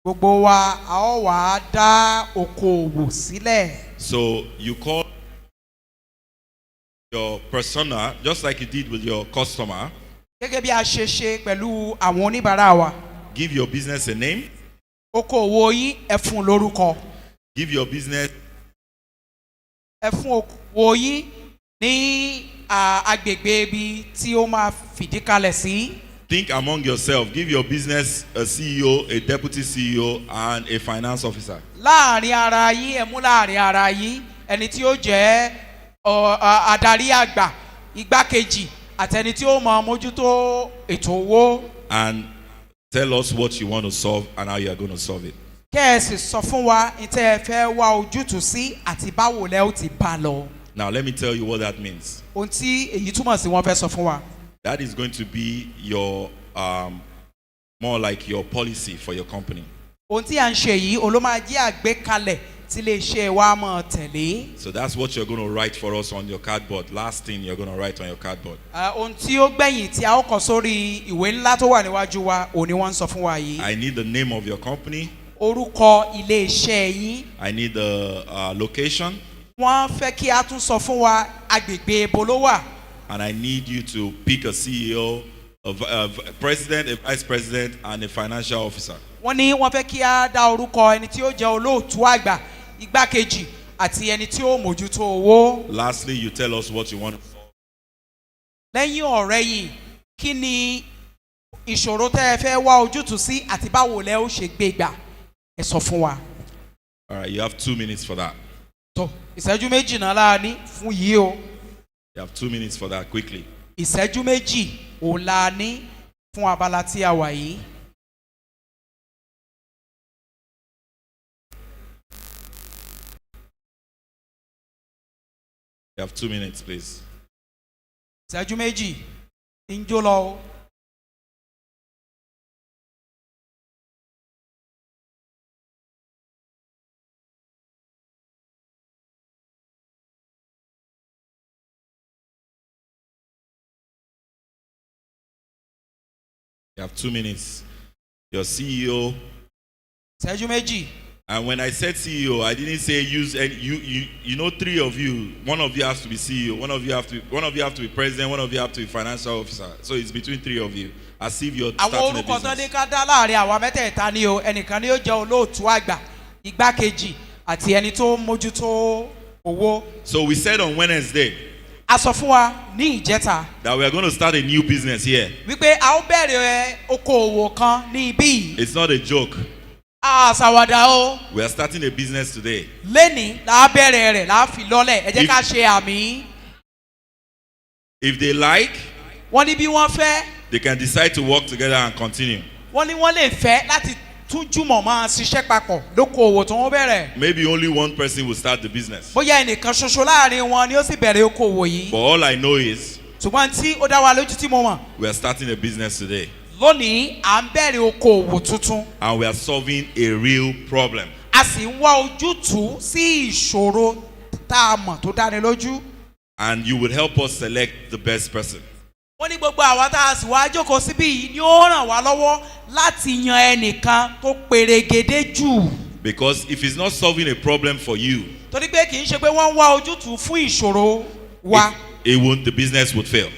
Gbogbo wa a ó wá dá okòwò sílẹ̀. So you call your persona just like you did with your customer. Gẹ́gẹ́ bí a ṣe ṣe pẹ̀lú àwọn oníbàárà wa. Give your business a name. Okòwò yín ẹ fún lórúkọ. Give your business. Ẹ fún okòwò yín ní agbègbè ibi tí ó máa fìdí kalẹ̀ sí. Think among yourself. Give your business a CEO, a deputy CEO, and a finance officer. Láàrin ara yín, ẹ mú láàrin ara yín ẹni tí ó jẹ́ adarí àgbà, igbákejì, àtẹni tí ó máa mójútó ètò owó. And tell us what you want to solve and how you are going to solve it. Kẹ́ẹ̀sì sọ fún wa ìtẹ́ ẹ fẹ́ wá ojútùú sí àti báwo lẹ ó ti bá lọ. Now let me tell you what that means. Ohun tí èyí túmọ̀ sí wọ́n fẹ́ sọ fún wa. That is going to be your more like your policy for your company. Ohun tí à ń ṣe yìí ló máa jẹ́ àgbékalẹ̀ tí iléeṣẹ́ wa máa tẹ̀lé. So that's what you're going to write for us on your cardboard. Last thing you're going to write on your cardboard. Ohun tí ó gbẹ̀yìn tí a ó kọ sórí ìwé ńlá tó wà níwájú wa òní wọ́n ń sọ fún wa yìí. I need the name of your company. Orúkọ iléeṣẹ́ yín. I need the location. Wọ́n fẹ́ kí a tún sọ fún wa agbègbè ebo ló wà. And I need you to pick a CEO, president, a vice president, and a financial officer. wọ́n ní wọ́n fẹ́ kí á dá orúkọ ẹni tí ó jẹ́ olóòtú àgbà igbákejì àti ẹni tí ó mójútó owó. Lastly, you tell us what you want. lẹ́yìn ọ̀rẹ́ yìí kí ni ìṣòro tẹ́ ẹ fẹ́ wá ojútùú sí àti báwo lẹ ó ṣe gbé gbà ẹ sọ fún wa. All right, you have 2 minutes for that. tó ìṣẹ́jú méjì náà la ní fún yìí o. You have 2 minutes for that quickly. ìṣẹ́jú méjì ò la ní fún abala tí a wà yìí. You have 2 minutes, please. ìṣẹ́jú méjì ń jó lọ o. You have 2 minutes. Your CEO. ìṣẹ́jú méjì. And when I said CEO, I didn't say use any. You know, 3 of you. One of you has to be CEO. One of you have to be president. One of you have to be financial officer. So it's between 3 of you. As if you're àwọn starting a orúkọ tán ní business. ká dá láàrin àwa mẹ́tẹ̀ẹ̀ta ni o ẹnìkan ni yóò jẹ́ olóòtú àgbà igbákejì àti ẹni tó mójútó owó. So we said on Wednesday a sọ fún wa ní ìjẹta that we are going to start a new business here. wípé a ó bẹ̀rẹ̀ okòòwò kan ní ibí yìí. It's not a joke. àṣàwàdà o We are starting a business today. lẹ́nìí là á bẹ̀rẹ̀ rẹ̀ là á fi lọ́lẹ̀ ẹ jẹ́ ká ṣe àmì. If they like, wọ́n ní bí wọ́n fẹ́ they can decide to work together and continue. wọ́n ní wọ́n lè fẹ́ láti tún jùmọ̀ máa ṣiṣẹ́ papọ̀ lókòòwò tó wọ́n bẹ̀rẹ̀. Maybe only one person will start the business. bóyá ẹnìkan ṣoṣo láàrin wọn ni ó sì bẹ̀rẹ̀ okòòwò yìí. But all I know is ṣùgbọ́n tí ó dá wa lójú tí mo mọ̀ we are starting a business today. lónìí à ń bẹ̀rẹ̀ okòòwò tuntun And we are solving a real problem. a sì ń wá ojútùú sí ìṣòro tá a mọ̀ tó dáni lójú. And you will help us select the best person. wọ́n ní gbogbo àwa tá a sì wá jókòó síbí yìí ni ó ràn wá lọ́wọ́ láti yan ẹnìkan tó perégedé jù. Because if it's not solving a problem for you, torí pé kì í ṣe pé wọ́n ń wá ojútùú fún ìṣòro wa. it won't, the business would fail.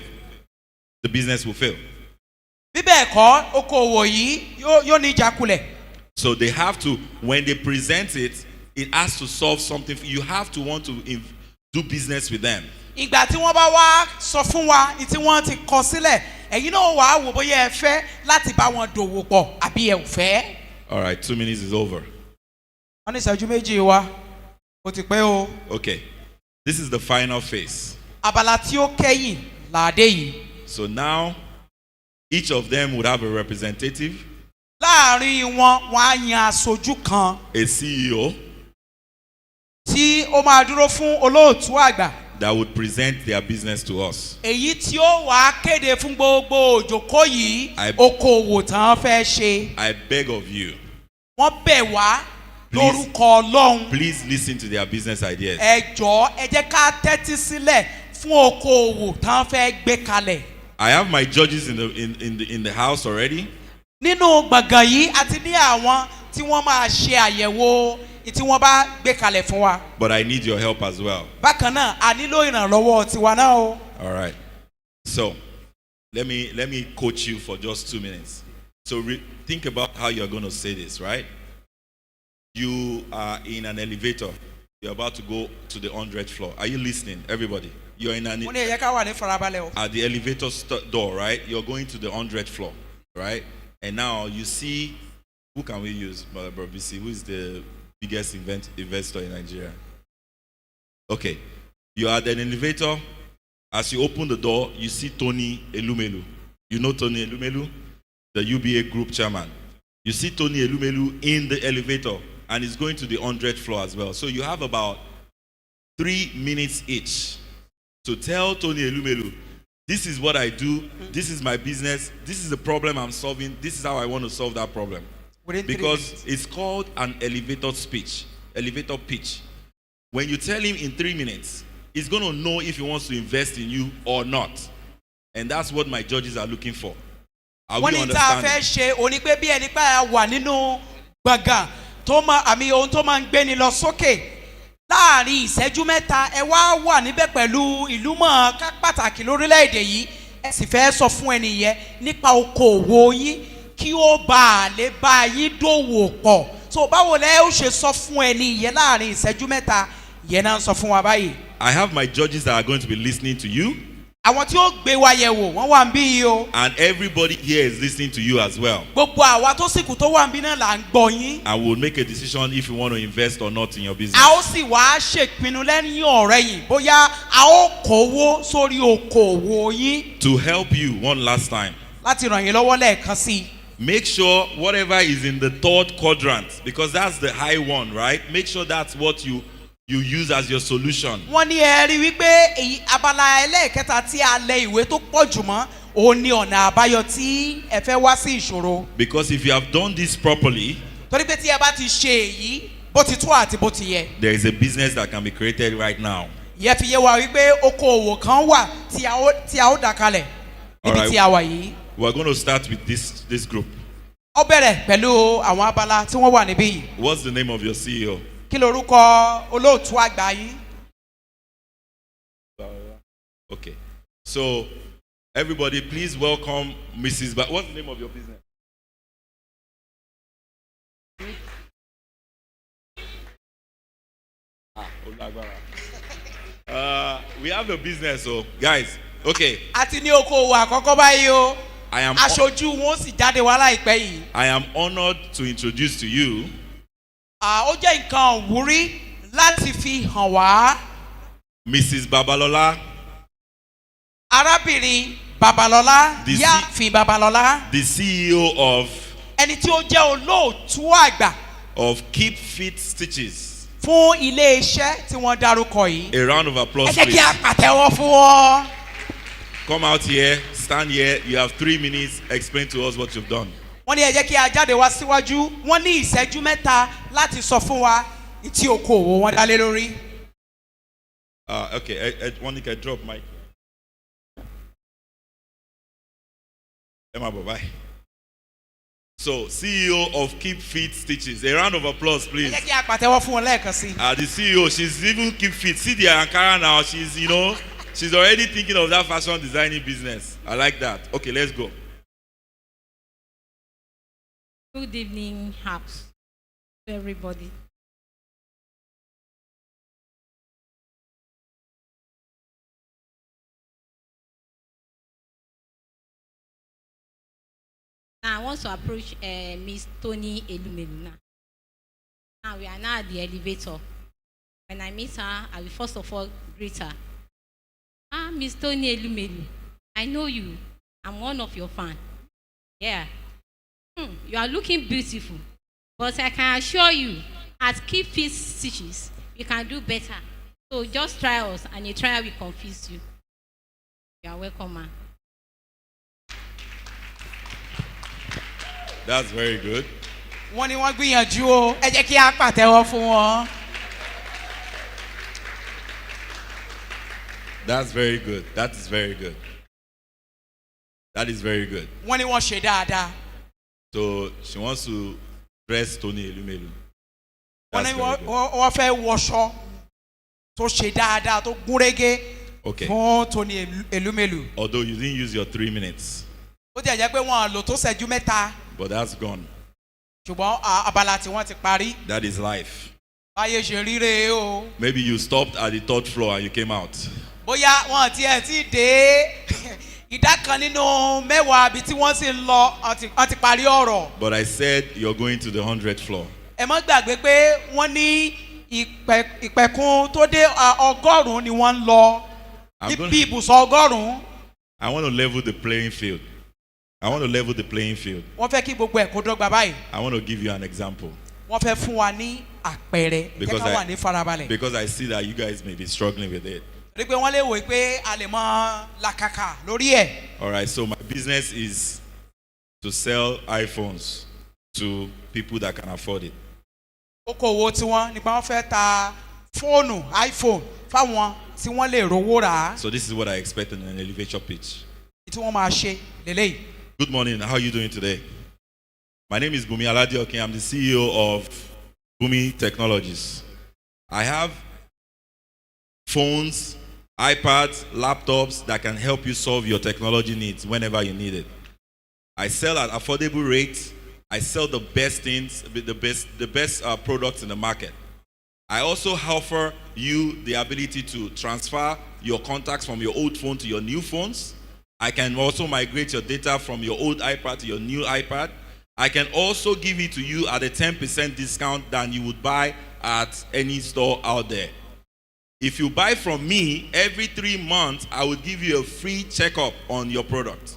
The business will fail. bí bẹ́ẹ̀ kọ́ okòòwò yìí yóò ní ìjákulẹ̀. So they have to, when they present it, it has to solve something. You have to want to do business with them. ìgbà tí wọ́n bá wá sọ fún wa ní tí wọ́n ti kọ sílẹ̀ ẹ̀yin náà wàá wò bóyá ẹ fẹ́ láti bá wọn dòwò pọ̀ àbí ẹ ò fẹ́. All right, 2 minutes is over. wọ́n ní ìṣẹ́jú méjì wa ó ti pẹ́ o. Okay, this is the final phase. abala tí ó kẹ́yìn làdé yìí. So now, each of them would have a representative, láàrin wọn wọn á yan aṣojú kan a CEO tí ó máa dúró fún olóòtú àgbà. that would present their business to us. èyí tí ó wàá kéde fún gbogbo òjòkó yìí okòwò tán fẹ́ ṣe. I beg of you, wọ́n bẹ̀ wá Please. lórúkọ ọlọ́run. please listen to their business ideas. ẹ jọ̀ọ́ ẹ jẹ́ ká tẹ́tí sílẹ̀ fún okòwò tán fẹ́ gbé kalẹ̀. I have my judges in the house already. nínú gbọ̀ngàn yìí a ti ní àwọn tí wọ́n máa ṣe àyẹ̀wò tí wọ́n bá gbé kalẹ̀ fún wa. But I need your help as well. bákan náà a nílò ìrànlọ́wọ́ tiwa náà o. All right. So, let me coach you for just 2 minutes. So think about how you're going to say this, right? You are in an elevator. You're about to go to the 100th floor. Are you listening, everybody? You're in mo ní ẹ̀yẹ ká wà ní farabalẹ̀ o. at the elevator door, right? You're going to the 100th floor, right? And now you see, who can we use? Brother BC, who is the biggest investor in Nigeria? Okay, you are at an elevator. As you open the door, you see Tony Elumelu. You know Tony Elumelu, the UBA group chairman. You see Tony Elumelu in the elevator, and he's going to the 100th floor as well. So you have about 3 minutes each to tell Tony Elumelu, this is what I do, this is my business, this is the problem I'm solving, this is how I want to solve that problem. Within 3 Because minutes. it's called an elevator speech, elevator pitch. When you tell him in 3 minutes, he's going to know if he wants to invest in you or not. And that's what my judges are looking for. Are wọ́n we ní tá a understanding? fẹ́ ṣe òní pé bí ẹni pé a wà nínú gbọ̀ngàn tó máa àmì ohun tó máa ń gbéni lọ sókè láàrin ìṣẹ́jú mẹ́ta ẹ wá wà níbẹ̀ pẹ̀lú ìlú mọ̀ọ́ká pàtàkì lórílẹ̀‐èdè yìí ẹ sì fẹ́ sọ fún ẹni yẹn nípa okòwò yín kí ó bá a lè bá yín dòwò pọ̀ so báwo lẹ ó ṣe sọ fún ẹni yẹn láàrin ìṣẹ́jú mẹ́ta yẹn náà ń sọ fún wa báyìí. I have my judges that are going to be listening to you. àwọn tí ó gbé wa yẹ̀ wò wọ́n wà ń bí yìí o. And everybody here is listening to you as well. gbogbo àwa tó sì kù tó wà ń bí náà là ń gbọ́ yín. And we'll make a decision if you want to invest or not in your business. a ó sì wá ṣèpinnu lẹ́yìn ọ̀rẹ́ yìí bóyá a ó kówó sórí okòwò yín. To help you one last time, láti ràn yín lọ́wọ́ lẹ́ẹ̀kan sí i. make sure whatever is in the third quadrant, because that's the high one, right? Make sure that's what you use as your solution. wọ́n ní ẹ rí wípé èyí abala ẹlẹ́ẹ̀kẹta tí a lẹ ìwé tó pọ̀ jù mọ́ òun ni ọ̀nà àbáyọ tí ẹ fẹ́ wá sí ìṣòro. Because if you have done this properly, torí pé tí ẹ bá ti ṣe èyí bó ti tó àti bó ti yẹ. there is a business that can be created right now. ìyẹn fi yé wa wípé okòwò kan wà tí a ó dà kalẹ̀ níbi Alright. tí a wà yìí. We're going to start with this group. ó bẹ̀rẹ̀ pẹ̀lú àwọn abala tí wọ́n wà níbí yìí. What's the name of your CEO? kí lorúkọ olóòtú àgbà yín. Okay. So, everybody, please welcome Mrs. What's the name of your business? We have a business, so guys, okay. a ti ní okòwò àkọ́kọ́ báyìí o. I am aṣojú wọn sì jáde wá láìpẹ́ yìí. I am honored to introduce to you ó jẹ́ nǹkan òwúrí láti fi hàn wá. Mrs. Babalola, arábìnrin babalọ́lá The yáàfin babalọ́lá the CEO ẹni tí ó jẹ́ olóòtú àgbà of Keep Fit Stitches. fún ilé-iṣẹ́ tí wọ́n dárúkọ yìí. A round of ẹ applause, jẹ́ kí a please. pàtẹ́wọ́ fún wọn. Come out here, stand here. You have 3 minutes. Explain to us what you've done. wọ́n ní ẹ jẹ́ kí a jáde wá síwájú wọ́n ní ìṣẹ́jú mẹ́ta láti sọ fún wa tí okòwò wọn dálé lórí. Okay, one can drop mic. Emma, bye. So, CEO of Keep Fit Stitches. A round of applause, ẹ please. jẹ́ kí a pàtẹ́wọ́ fún wọn lẹ́ẹ̀kan sí. The CEO, she's even Keep Fit. See the Ankara now. She's already thinking of that fashion designing business. I like that. Okay, let's go. Good evening, house, to everybody. Now I want to approach Miss Tony Elumelu now. Now we are now at the elevator. When I meet her, I will first of all greet her. Miss Tony Elumelu, I know you. I'm one of your fans. Yeah. You are looking beautiful, but I can assure you, at Keep Fit Stitches, you can do better. So just try us, and a trial will confuse you. You are welcome, ma'am. That's very good. wọ́n ní wọ́n gbìyànjú o ẹ jẹ́ kí a pàtẹ́wọ́ fún wọn. That's very good. That is very good. That is very good. wọ́n ní wọ́n ṣe dáadáa. So she wants to dress Tony Elumelu. wọ́n That's ní very good. wọ́n fẹ́ wọṣọ tó ṣe dáadáa tó gúnrégé Okay. fún Tony Elumelu. Although you didn't use your 3 minutes, ó ti ẹ̀ jẹ́ pé wọ́n lò tó ṣẹ́jú mẹ́ta but that's gone. ṣùgbọ́n abala tí wọ́n ti parí. That is life. báyé ṣe ríre o. Maybe you stopped at the 3rd floor and you came out. bóyá wọn tiẹ̀ ti dé ìdá kan nínú mẹ́wàá àbí tí wọ́n sì ń lọ wọ́n ti parí ọ̀rọ̀. But I said you're going to the 100th floor. ẹ mọ́ gbàgbé pé wọ́n ní ìpẹ̀kun tó dé ọgọ́rùn-ún ni wọ́n ń lọ I'm going- níbi ibùsọ̀ ọgọ́rùn-ún. I want to level the playing field. I want to level the playing field. wọ́n fẹ́ kí gbogbo ẹ̀ kó dọ́gba báyìí. I want to give you an example wọ́n fẹ́ fún wa ní àpẹẹrẹ jẹ́ Because ká I- wà ní farabalẹ̀. because I see that you guys may be struggling with it. rí pé wọ́n lè wò pé a lè mọ làkàkà lórí ẹ̀. All right, so my business is to sell iPhones to people that can afford it. okòwò tiwọn nípa wọ́n fẹ́ ta fóònù iPhone fáwọn tí wọ́n lè rówó rà á. So this is what I expect in an elevator pitch. tí wọ́n máa ṣe lélẹ́yìí. Good morning. How are you doing today? My name is Bumi Aladiokin. I'm the CEO of Bumi Technologies. I have phones iPads, laptops that can help you solve your technology needs whenever you need it. I sell at affordable rates. I sell the best things, the best products in the market. I also offer you the ability to transfer your contacts from your old phone to your new phones. I can also migrate your data from your old iPad to your new iPad. I can also give it to you at a 10% discount than you would buy at any store out there. If you buy from me, every 3 months, I will give you a free checkup on your product.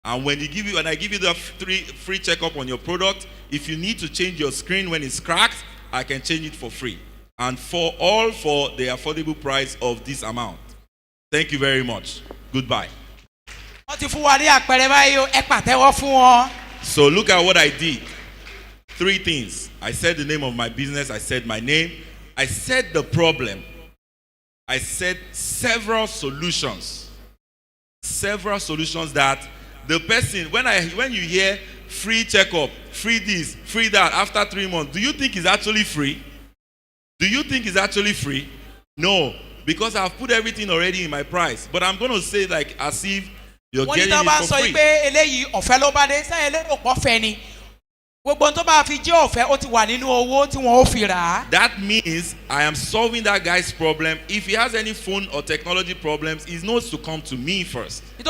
And when I give you the free checkup on your product, if you need to change your screen when it's cracked, I can change it for free. And for the affordable price of this amount. Thank you very much. Goodbye. So look at what I did. 3 things. I said the name of my business. I said my name. I said the problem. I said several solutions. Several solutions that the person, when you hear free checkup, free this, free that after 3 months, do you think it's actually free? Do you think it's actually free? No, because I've put everything already in my price. But I'm going to say like as if you're getting it for free. That means I am solving that guy's problem. If he has any phone or technology problems, he knows to come to me first. And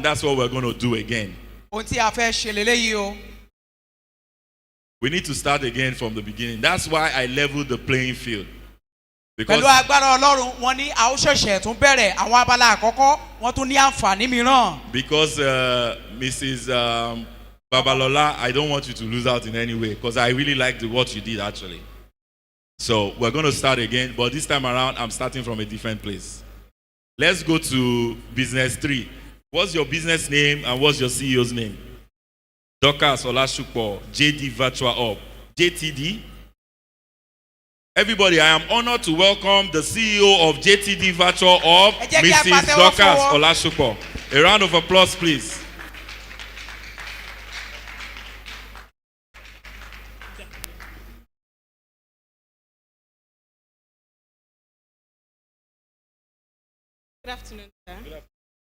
that's what we're going to do again. We need to start again from the beginning. That's why I leveled the playing field. Because Mrs. Babalola, I don't want you to lose out in any way because I really liked what you did actually. So we're going to start again, but this time around I'm starting from a different place. Let's go to business 3. What's your business name and what's your CEO's name? Dorcas Olashukpo, JD Virtual Hub. JTD. Everybody, I am honored to welcome the CEO of JTD Virtual Hub, Mrs. Dorcas Olashukpo. A round of applause, please. Good afternoon, sir. Good afternoon.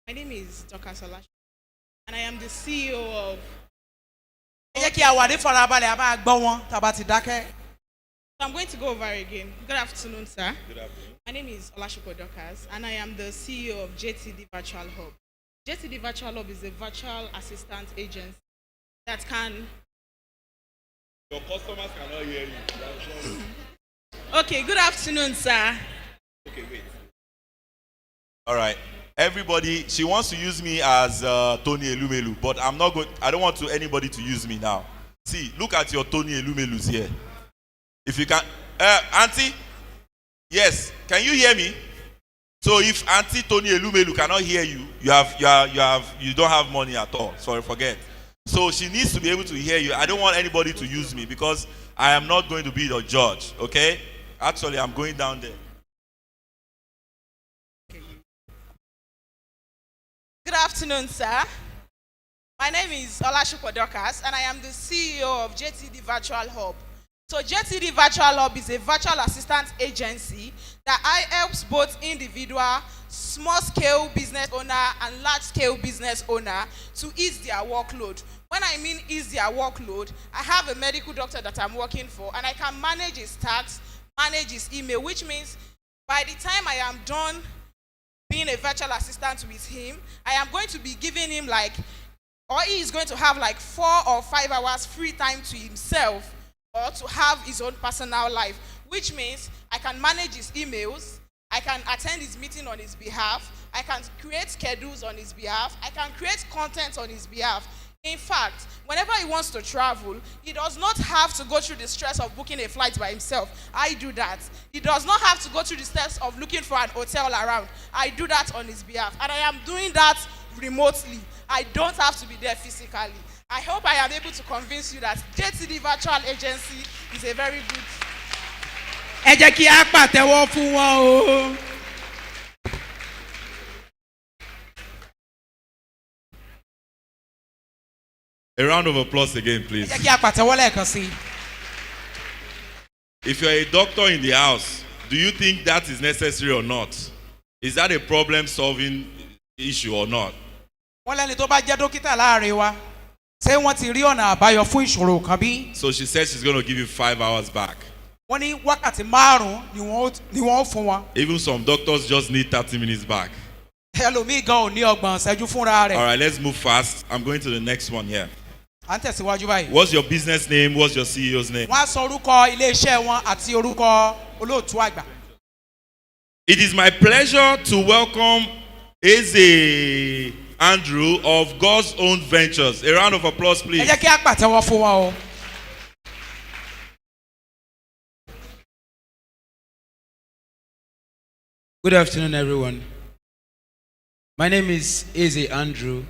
My name is Dorcas Olashukpo, and I am the CEO of. I'm going to go over again. Good afternoon, sir. Good afternoon. My name is Olashukpo Dorcas, and I am the CEO of JTD Virtual Hub. JTD Virtual Hub is a virtual assistant agency that can. Your customers cannot hear you. Okay, good afternoon, sir. Okay, wait. All right. Everybody, she wants to use me as Tony Elumelu, but I'm not going. I don't want anybody to use me now. See, look at your Tony Elumelus here. If you can, Auntie, yes, can you hear me? So if Auntie Tony Elumelu cannot hear you, you don't have money at all. Sorry, forget. So she needs to be able to hear you. I don't want anybody to use me because I am not going to be the judge. Okay? Actually, I'm going down there. Good afternoon, sir. My name is Olashukpo Dorcas, and I am the CEO of JTD Virtual Hub. So JTD Virtual Hub is a virtual assistance agency that helps both individual, small-scale business owner and large-scale business owner to ease their workload. When I mean ease their workload, I have a medical doctor that I'm working for, and I can manage his tasks, manage his email, which means by the time I am done being a virtual assistant with him, I am going to be giving him he is going to have 4 or 5 hours free time to himself or to have his own personal life, which means I can manage his emails, I can attend his meeting on his behalf, I can create schedules on his behalf, I can create content on his behalf. In fact, whenever he wants to travel, he does not have to go through the stress of booking a flight by himself. I do that. He does not have to go through the steps of looking for an hotel around. I do that on his behalf. And I am doing that remotely. I don't have to be there physically. I hope I am able to convince you that JTD Virtual Agency is a very good. A round of applause again, please. If you're a doctor in the house, do you think that is necessary or not? Is that a problem-solving issue or not? wọ́n lẹ́ni tó bá jẹ́ dókítà láàrin wa ṣé wọ́n ti rí ọ̀nà àbáyọ fún ìṣòro kan bí? So she said she's going to give you 5 hours back. wọ́n ní wákàtí 5 ni wọ́n fún wọn. Even some doctors just need 30 minutes back. ẹlòmíì gan ò ní 30 ìṣẹ́jú fúnra rẹ̀. All right, let's move fast. I'm going to the next one here. à ń tẹ̀síwájú báyìí. What's your business name? What's your CEO's name? wọ́n á sọ orúkọ iléeṣẹ́ wọn àti orúkọ olóòtú àgbà. It is my pleasure to welcome Eze Andrew of God's Own Ventures. A round of applause, ẹ please. jẹ́ kí á pàtẹ́wọ́ fún wọn o. Good afternoon, everyone. My name is Eze Andrew.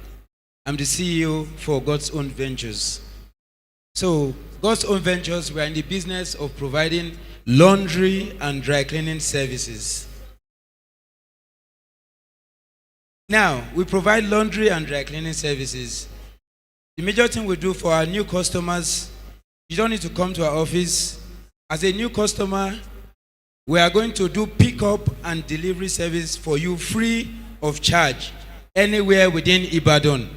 I'm the CEO for God's Own Ventures. So, God's Own Ventures, we are in the business of providing laundry and dry cleaning services. Now, we provide laundry and dry cleaning services. The major thing we do for our new customers, you don't need to come to our office. As a new customer, we are going to do pickup and delivery service for you free of charge anywhere within Ibadan.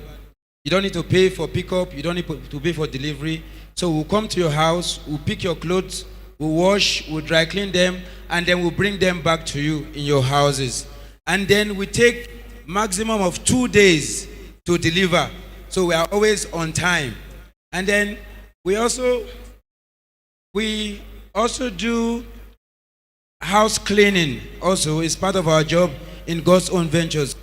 You don't need to pay for pickup, you don't need to pay for delivery. So we'll come to your house, we'll pick your clothes, we'll wash, we'll dry clean them, and then we'll bring them back to you in your houses. And then we take maximum of 2 days to deliver. So we are always on time. And then we also do house cleaning also is part of our job in God's Own Ventures.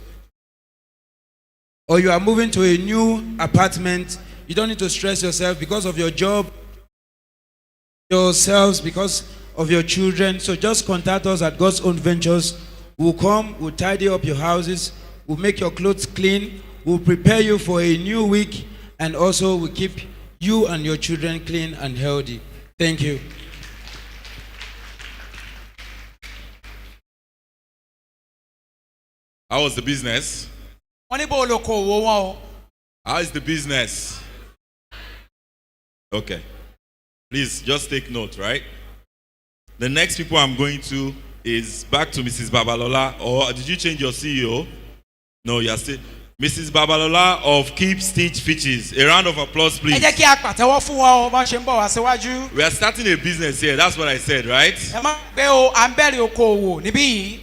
Or you are moving to a new apartment, you don't need to stress yourself because of your job, yourselves, because of your children. So just contact us at God's Own Ventures. We'll come, we'll tidy up your houses, we'll make your clothes clean, we'll prepare you for a new week, and also we'll keep you and your children clean and healthy. Thank you. How was the business? wọ́n ní bó olókoòwò wọn o. How is the business? Okay. Please just take note, right? The next people I'm going to is back to Mrs. Babalola. Or did you change your CEO? No, you're still. Mrs. Babalola of Keep Stitch Fishes. A round of applause, ẹ please. jẹ́ kí á pàtẹ́wọ́ fún wọn o bá ṣe ń bọ̀ wá síwájú. We are starting a business here. That's what I said, right? ẹ má gbé o à ń bẹ̀rẹ̀ okòòwò níbí yìí.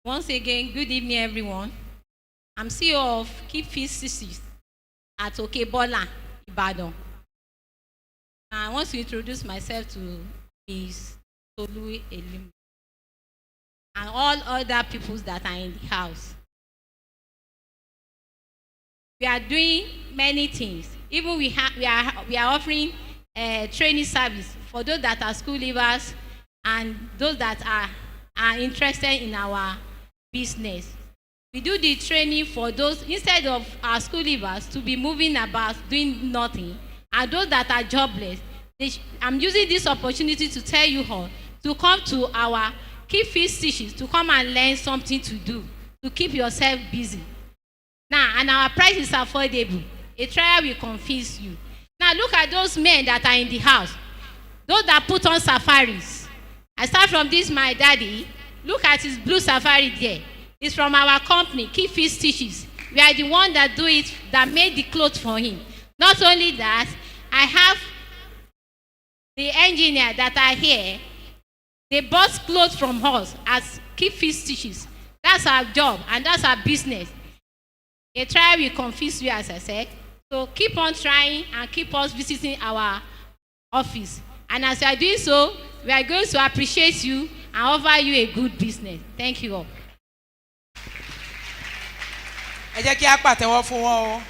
Once again, good evening, everyone. I'm CEO of Keep Fit Fishes at Okebola, Ibadan. I want to introduce myself to Ms. Tolu Elim and all other people that are in the house. We are doing many things. Even we are offering training service for those that are school leavers and those that are interested in our business. We do the training for those, instead of our school leavers to be moving about doing nothing, and those that are jobless. I'm using this opportunity to tell you all to come to our Keep Fit Stitches to come and learn something to do, to keep yourself busy. Now, and our price is affordable. A trial will confuse you. Now, look at those men that are in the house, those that put on safaris. I start from this, my daddy. Look at his blue safari there. It's from our company, Keep Fit Stitches. We are the one that do it, that made the clothes for him. Not only that, I have the engineer that are here. They bought clothes from us as Keep Fit Stitches. That's our job and that's our business. A trial will confuse you, as I said. So keep on trying and keep us visiting our office. And as you are doing so, we are going to appreciate you and offer you a good business. Thank you all. ẹ jẹ́ kí á pàtẹ́wọ́ fún wọn o.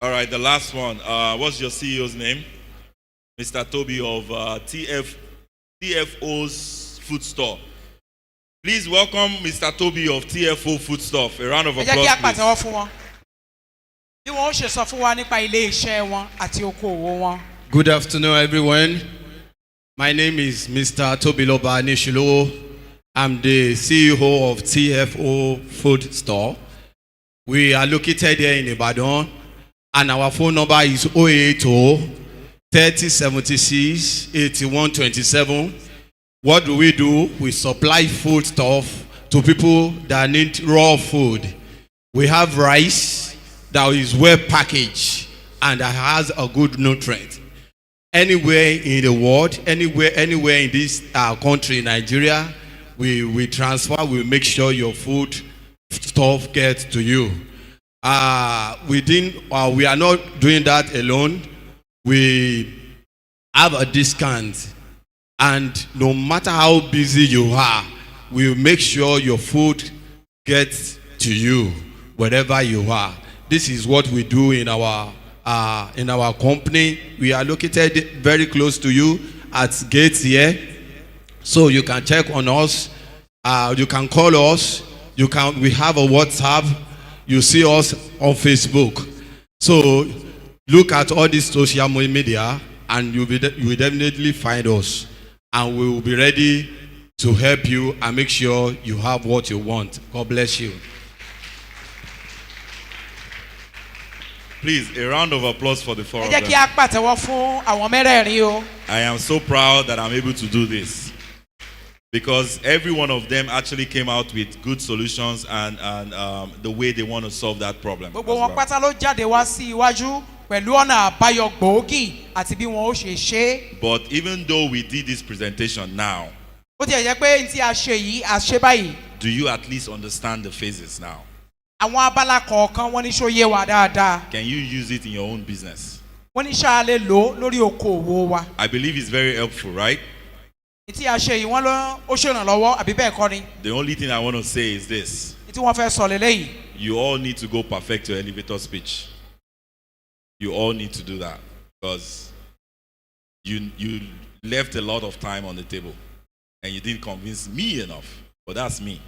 All right, the last one. What's your CEO's name? Mr. Toby of TFO's Food Store. Please welcome Mr. Toby of TFO Food Stuff. A round of ẹ jẹ́ kí á applause, pàtẹ́wọ́ please. fún wọn. bí wọn ó ṣe sọ fún wa nípa ilé iṣẹ́ wọn àti okòwò wọn. Good afternoon, everyone. My name is Mr. Tobiloba Nishilowo. I'm the CEO of TFO Food Store. We are located here in Ibadan. And our phone number is 080 3076 8127. What do? We supply food stuff to people that need raw food. We have rice that is well packaged and that has a good nutrient. Anywhere in the world, anywhere in this country, Nigeria, we transfer, we make sure your food stuff gets to you. We are not doing that alone. We have a discount, and no matter how busy you are, we will make sure your food gets to you wherever you are. This is what we do in our company. We are located very close to you at gates here, so you can check on us. You can call us. We have a WhatsApp. You see us on Facebook. So look at all these social media, and you will definitely find us, and we will be ready to help you and make sure you have what you want. God bless you. Please, a round of applause for the four ẹ of jẹ́ kí them. a pàtẹ́wọ́ fún àwọn mẹ́rẹ̀ẹ̀rin o. I am so proud that I'm able to do this, because every one of them actually came out with good solutions and the way they want to solve that problem. as gbogbo wọn well. pátá ló jáde wá sí iwájú pẹ̀lú ọ̀nà àbáyọ gbòógì àti bí wọn ó ṣe ṣe é. But even though we did this presentation now, bó tilẹ̀ jẹ́ pé n tí a ṣe yìí a ṣe báyìí do you at least understand the phases now? àwọn abala kọ̀ọ̀kan wọ́n ní ṣó yé wa dáadáa Can you use it in your own business? wọ́n ní ṣáà lè lò ó lórí okòòwò wa. I believe it's very helpful, right? n tí a ṣe yìí wọ́n ló ó ṣèrànlọ́wọ́ àbí bẹ́ẹ̀ kọ́ ni The only thing I want to say is this. n tí wọ́n fẹ́ sọ lélẹ́yìí. You all need to go perfect your elevator speech. You all need to do that, because you left a lot of time on the table and you didn't convince me enough. But that's me.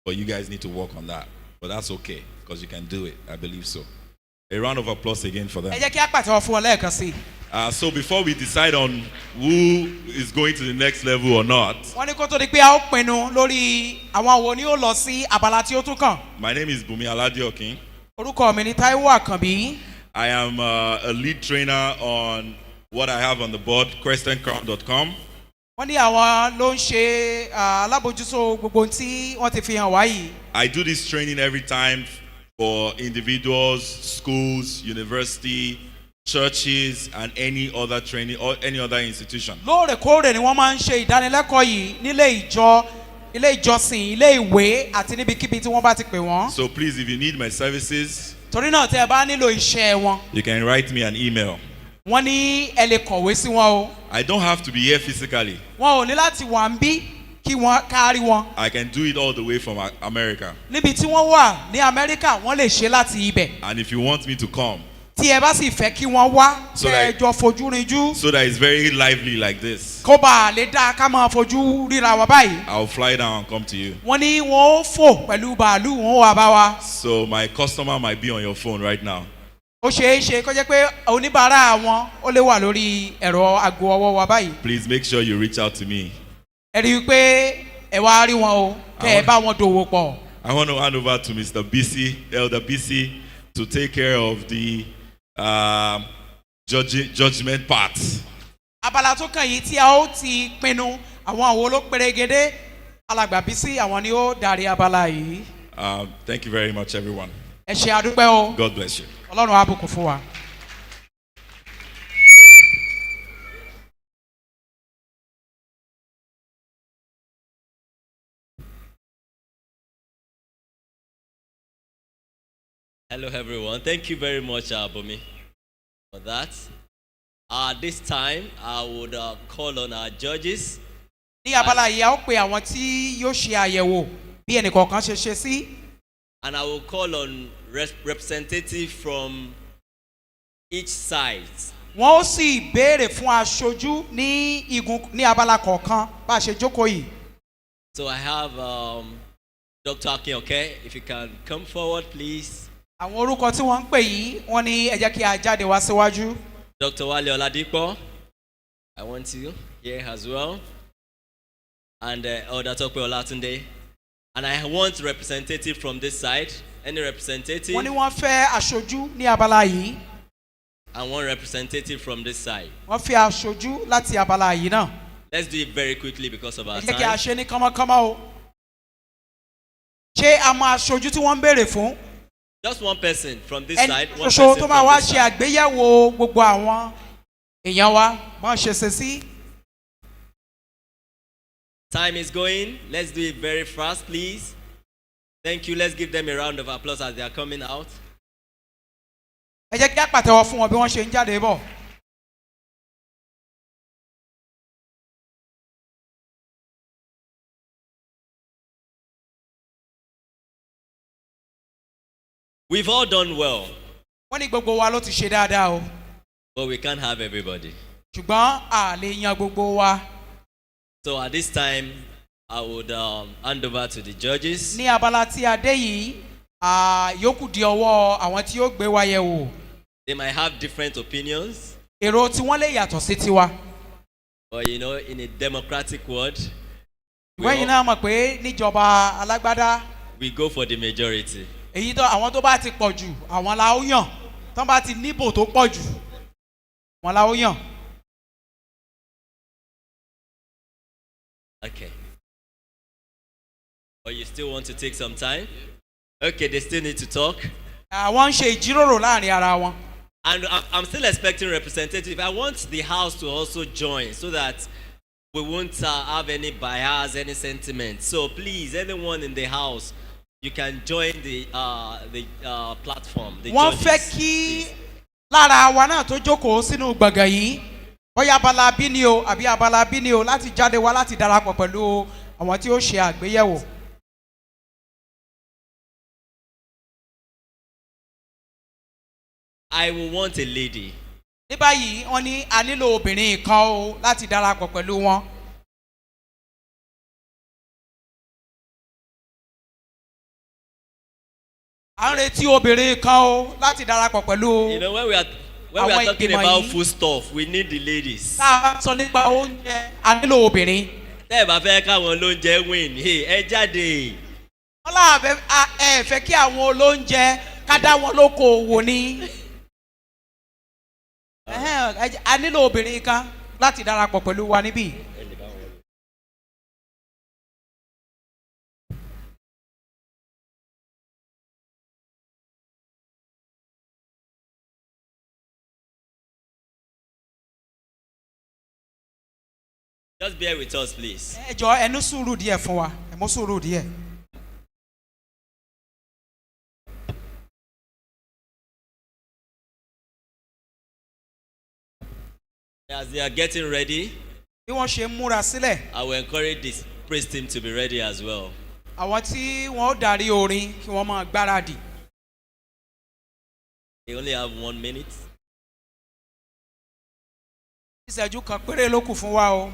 But you guys need to work on that. But that's okay, because you can do it. I believe so. A round of applause again for them. ẹ jẹ́ kí a pàtẹ́wọ́ fún ọ lẹ́ẹ̀kan sí i. So before we decide on who is going to the next level or not, wọ́n ní kó tó di pé a ó pinnu lórí àwọn wo ni ó lọ sí abala tí ó tún kàn. my name is Bumi Aladiokin. orúkọ mi ni Taiwo Àkànbí. I am a lead trainer on what I have on the board, questioncrown.com. wọ́n ní àwọn ló ń ṣe alábòjútó gbogbo tí wọ́n ti fi hàn wá yìí. I do this training every time for individuals, schools, university, churches, and any other training or any other institution. lóòrèkóòrè ni wọ́n máa ń ṣe ìdánilẹ́kọ̀ọ́ yìí nílé ìjọ ilé ìjọsìn ilé ìwé àti níbikíbi tí wọ́n bá ti pè wọ́n. So please, if you need my services, torí náà tí ẹ bá nílò iṣẹ́ wọn you can write me an email. wọ́n ní ẹ lè kọ̀wé sí wọn o. I don't have to be here physically. wọn ò ní láti wà ń bí kí wọ́n kárí wọn. I can do it all the way from America. níbi tí wọ́n wà ní Amẹ́ríkà wọ́n lè ṣe láti ibẹ̀. And if you want me to come, tí ẹ bá sì fẹ́ kí wọ́n wá So kẹ́ ẹ that- jọ fojú rinjú so that it's very lively like this, kó bá a lè dá ká máa fojú ríra wa báyìí. I'll fly down and come to you. wọ́n ní wọ́n ó fò pẹ̀lú bàálù wọ́n wà bá wa. So my customer might be on your phone right now. ó ṣeé ṣe kó jẹ́ pé oníbàárà wọn ó lè wà lórí ẹ̀rọ aago ọwọ́ wa báyìí. Please make sure you reach out to me. ẹ rí i pé ẹ wá rí wọn o kẹ́ ẹ bá wọn dòwò pọ̀. I want to hand over to Mr. BC, Elder BC, to take care of the judgment part. abala tó kàn yìí tí a ó ti pinnu àwọn àwo ló pérégedé alàgbà Bísí àwọn ni ó darí abala yìí. Thank you very much, everyone. ẹ ṣe àdúpẹ́ o God bless you. ọlọ́run á bùkún fún wa. Hello, everyone. Thank you very much, Bumi, for that. This time, I would call on our judges. ní abala yìí a ó pe àwọn tí yóò ṣe àyẹ̀wò bí ẹnìkọ̀ọ̀kan ṣe ṣe sí. And I will call on representative from each side. wọ́n ó sì béèrè fún aṣojú ní igun ní abala kọ̀ọ̀kan bá a ṣe jókòó yìí. So I have Dr. Akinyoke. If you can come forward, please. àwọn orúkọ tí wọ́n ń pè yìí wọ́n ní ẹ jẹ́ kí a jáde wá síwájú. Dr. Wale Oladipo, I want you here as well. And Elder Tope Olatunde. And I want representative from this side. Any representative? wọ́n ní wọ́n fẹ́ aṣojú ní abala yìí. and one representative from this side. wọ́n fi aṣojú láti abala yìí náà. Let's do it very quickly because of our ẹ jẹ́ kí a time. ṣe ní kánmọ́kánmọ́ o. ṣé a máa aṣojú tí wọ́n ń béèrè fún? Just one person from this ẹni side, one ṣoṣo person tó máa from wá this ṣe side. àgbéyẹ̀wò gbogbo àwọn èèyàn wa bọ́n ṣe ṣe sí. Time is going. Let's do it very fast, please. Thank you. Let's give them a round of applause as they are coming out. ẹ jẹ́ kí a pàtẹ́wọ́ fún wọn bí wọ́n ṣe ń jáde bọ̀. We've all done well, wọ́n ní gbogbo wa ló ti ṣe dáadáa o. but we can't have everybody. ṣùgbọ́n a lè yan gbogbo wa. So at this time, I would hand over to the judges. ní abala tí a dé yìí yòókù di ọwọ́ àwọn tí ó gbé wa yẹ̀ wò. They might have different opinions, èrò tí wọ́n lè yàtọ̀ sí tiwa. but you know, in a democratic world, ìwé yìí náà mọ̀ pé níjọba alágbádá we go for the majority. èyí tó àwọn tó bá ti pọ̀ jù àwọn la ó yàn tán bá ti níbò tó pọ̀ jù wọn la ó yàn. Okay. Or you still want to take some time? Okay, they still need to talk. àwọn ń ṣe ìjíròrò láàrin ara wọn. And I'm still expecting representative. I want the house to also join so that we won't have any bias, any sentiment. So please, anyone in the house, you can join the platform. The wọ́n judges, fẹ́ kí please. lára wa náà tó jókòó sínú gbọ̀ngàn yìí bóyá abala bí ni o àbí abala bí ni o láti jáde wá láti darapọ̀ pẹ̀lú àwọn tí ó ṣe àgbéyẹ̀wò. I will want a lady. ní báyìí wọ́n ní a nílò obìnrin kan o láti darapọ̀ pẹ̀lú wọn. à ń retí obìnrin kan o láti darapọ̀ pẹ̀lú. You know, when we are Àwọn talking ìgbìmọ̀ about yìí. food stuff, we need the ladies. tá a sọ nípa oúnjẹ a nílò obìnrin. Tẹ́ ẹ bá fẹ́ káwọn lóúnjẹ win, hey, ẹ jáde. wọ́n láàbẹ̀ ẹ fẹ́ kí àwọn olóúnjẹ ká dá wọn lóko òwò ni. A nílò obìnrin kan láti darapọ̀ pẹ̀lú wa níbí. Just bear with us, please. ẹ jọ ẹnu sùúrù díẹ̀ fún wa ẹ mú sùúrù díẹ̀. As they are getting ready, bí wọ́n ṣe ń múra sílẹ̀ I will encourage this praise team to be ready as well. àwọn tí wọ́n ó darí orin kí wọ́n máa gbáradì. They only have 1 minute. ìṣẹ́jú kan péré ló kù fún wa o.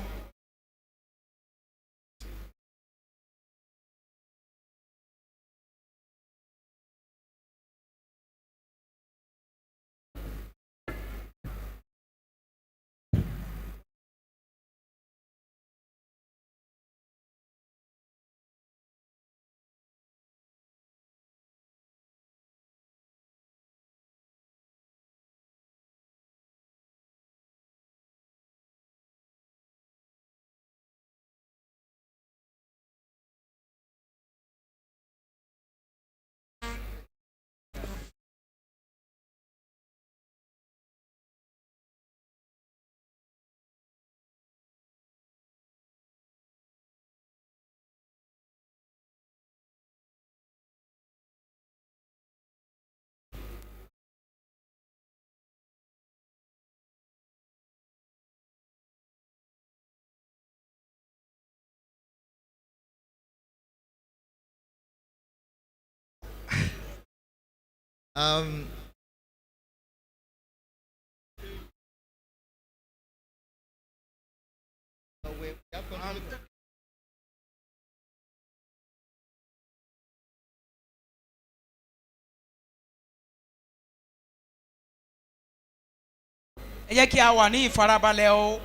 ẹ jẹ́ kí a wà ní ìfarabalẹ̀ o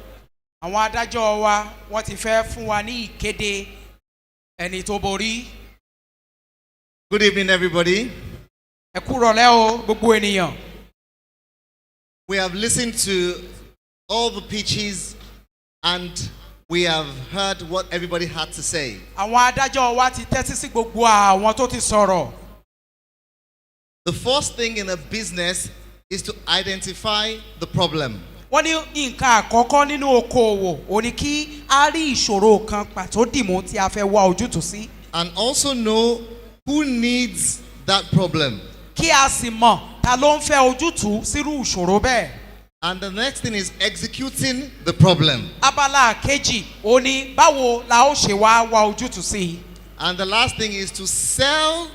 àwọn adájọ́ wa wọ́n ti fẹ́ fún wa ní ìkéde ẹni tó borí. Good evening, everybody. ẹ kú rọ̀lẹ́ o gbogbo ènìyàn. We have listened to all the pitches and we have heard what everybody had to say. àwọn adájọ́ wa ti tẹ́tí sí gbogbo àwọn tó ti sọ̀rọ̀. The first thing in a business is to identify the problem. wọ́n ní nǹkan àkọ́kọ́ nínú okòòwò ò ní kí a rí ìṣòro kan pàtó dìmú tí a fẹ́ wá ojútùú sí. And also know who needs that problem. kí a sì mọ̀ ta ló ń fẹ́ ojútùú sírú ìṣòro bẹ́ẹ̀. And the next thing is executing the problem. abala kejì ò ní báwo la ó ṣe wá ojútùú sí. And the last thing is to sell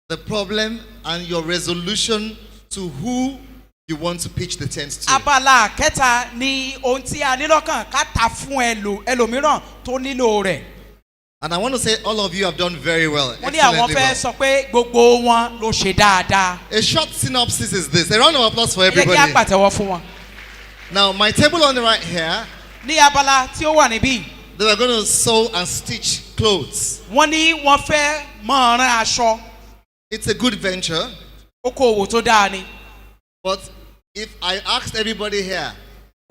the problem and your resolution to who you want to pitch the tent to. abala kẹta ni ohun tí a ní lọ́kàn ká ta fún ẹlòmíràn tó nílò rẹ̀. And I want to say all of you have done very well. wọ́n ní àwọn Excellently fẹ́ well. sọ pé gbogbo wọn ló ṣe dáadáa. A short synopsis is this. A round of applause for ẹ jẹ́ kí a everybody. pàtẹ́wọ́ fún wọn. Now, my table on the right here, ní abala tí ó wà níbí. they were going to sew and stitch clothes. wọ́n ní wọ́n fẹ́ mọ̀ ọ́rán aṣọ. It's a good venture. okòwò tó dáa ni. But if I asked everybody here,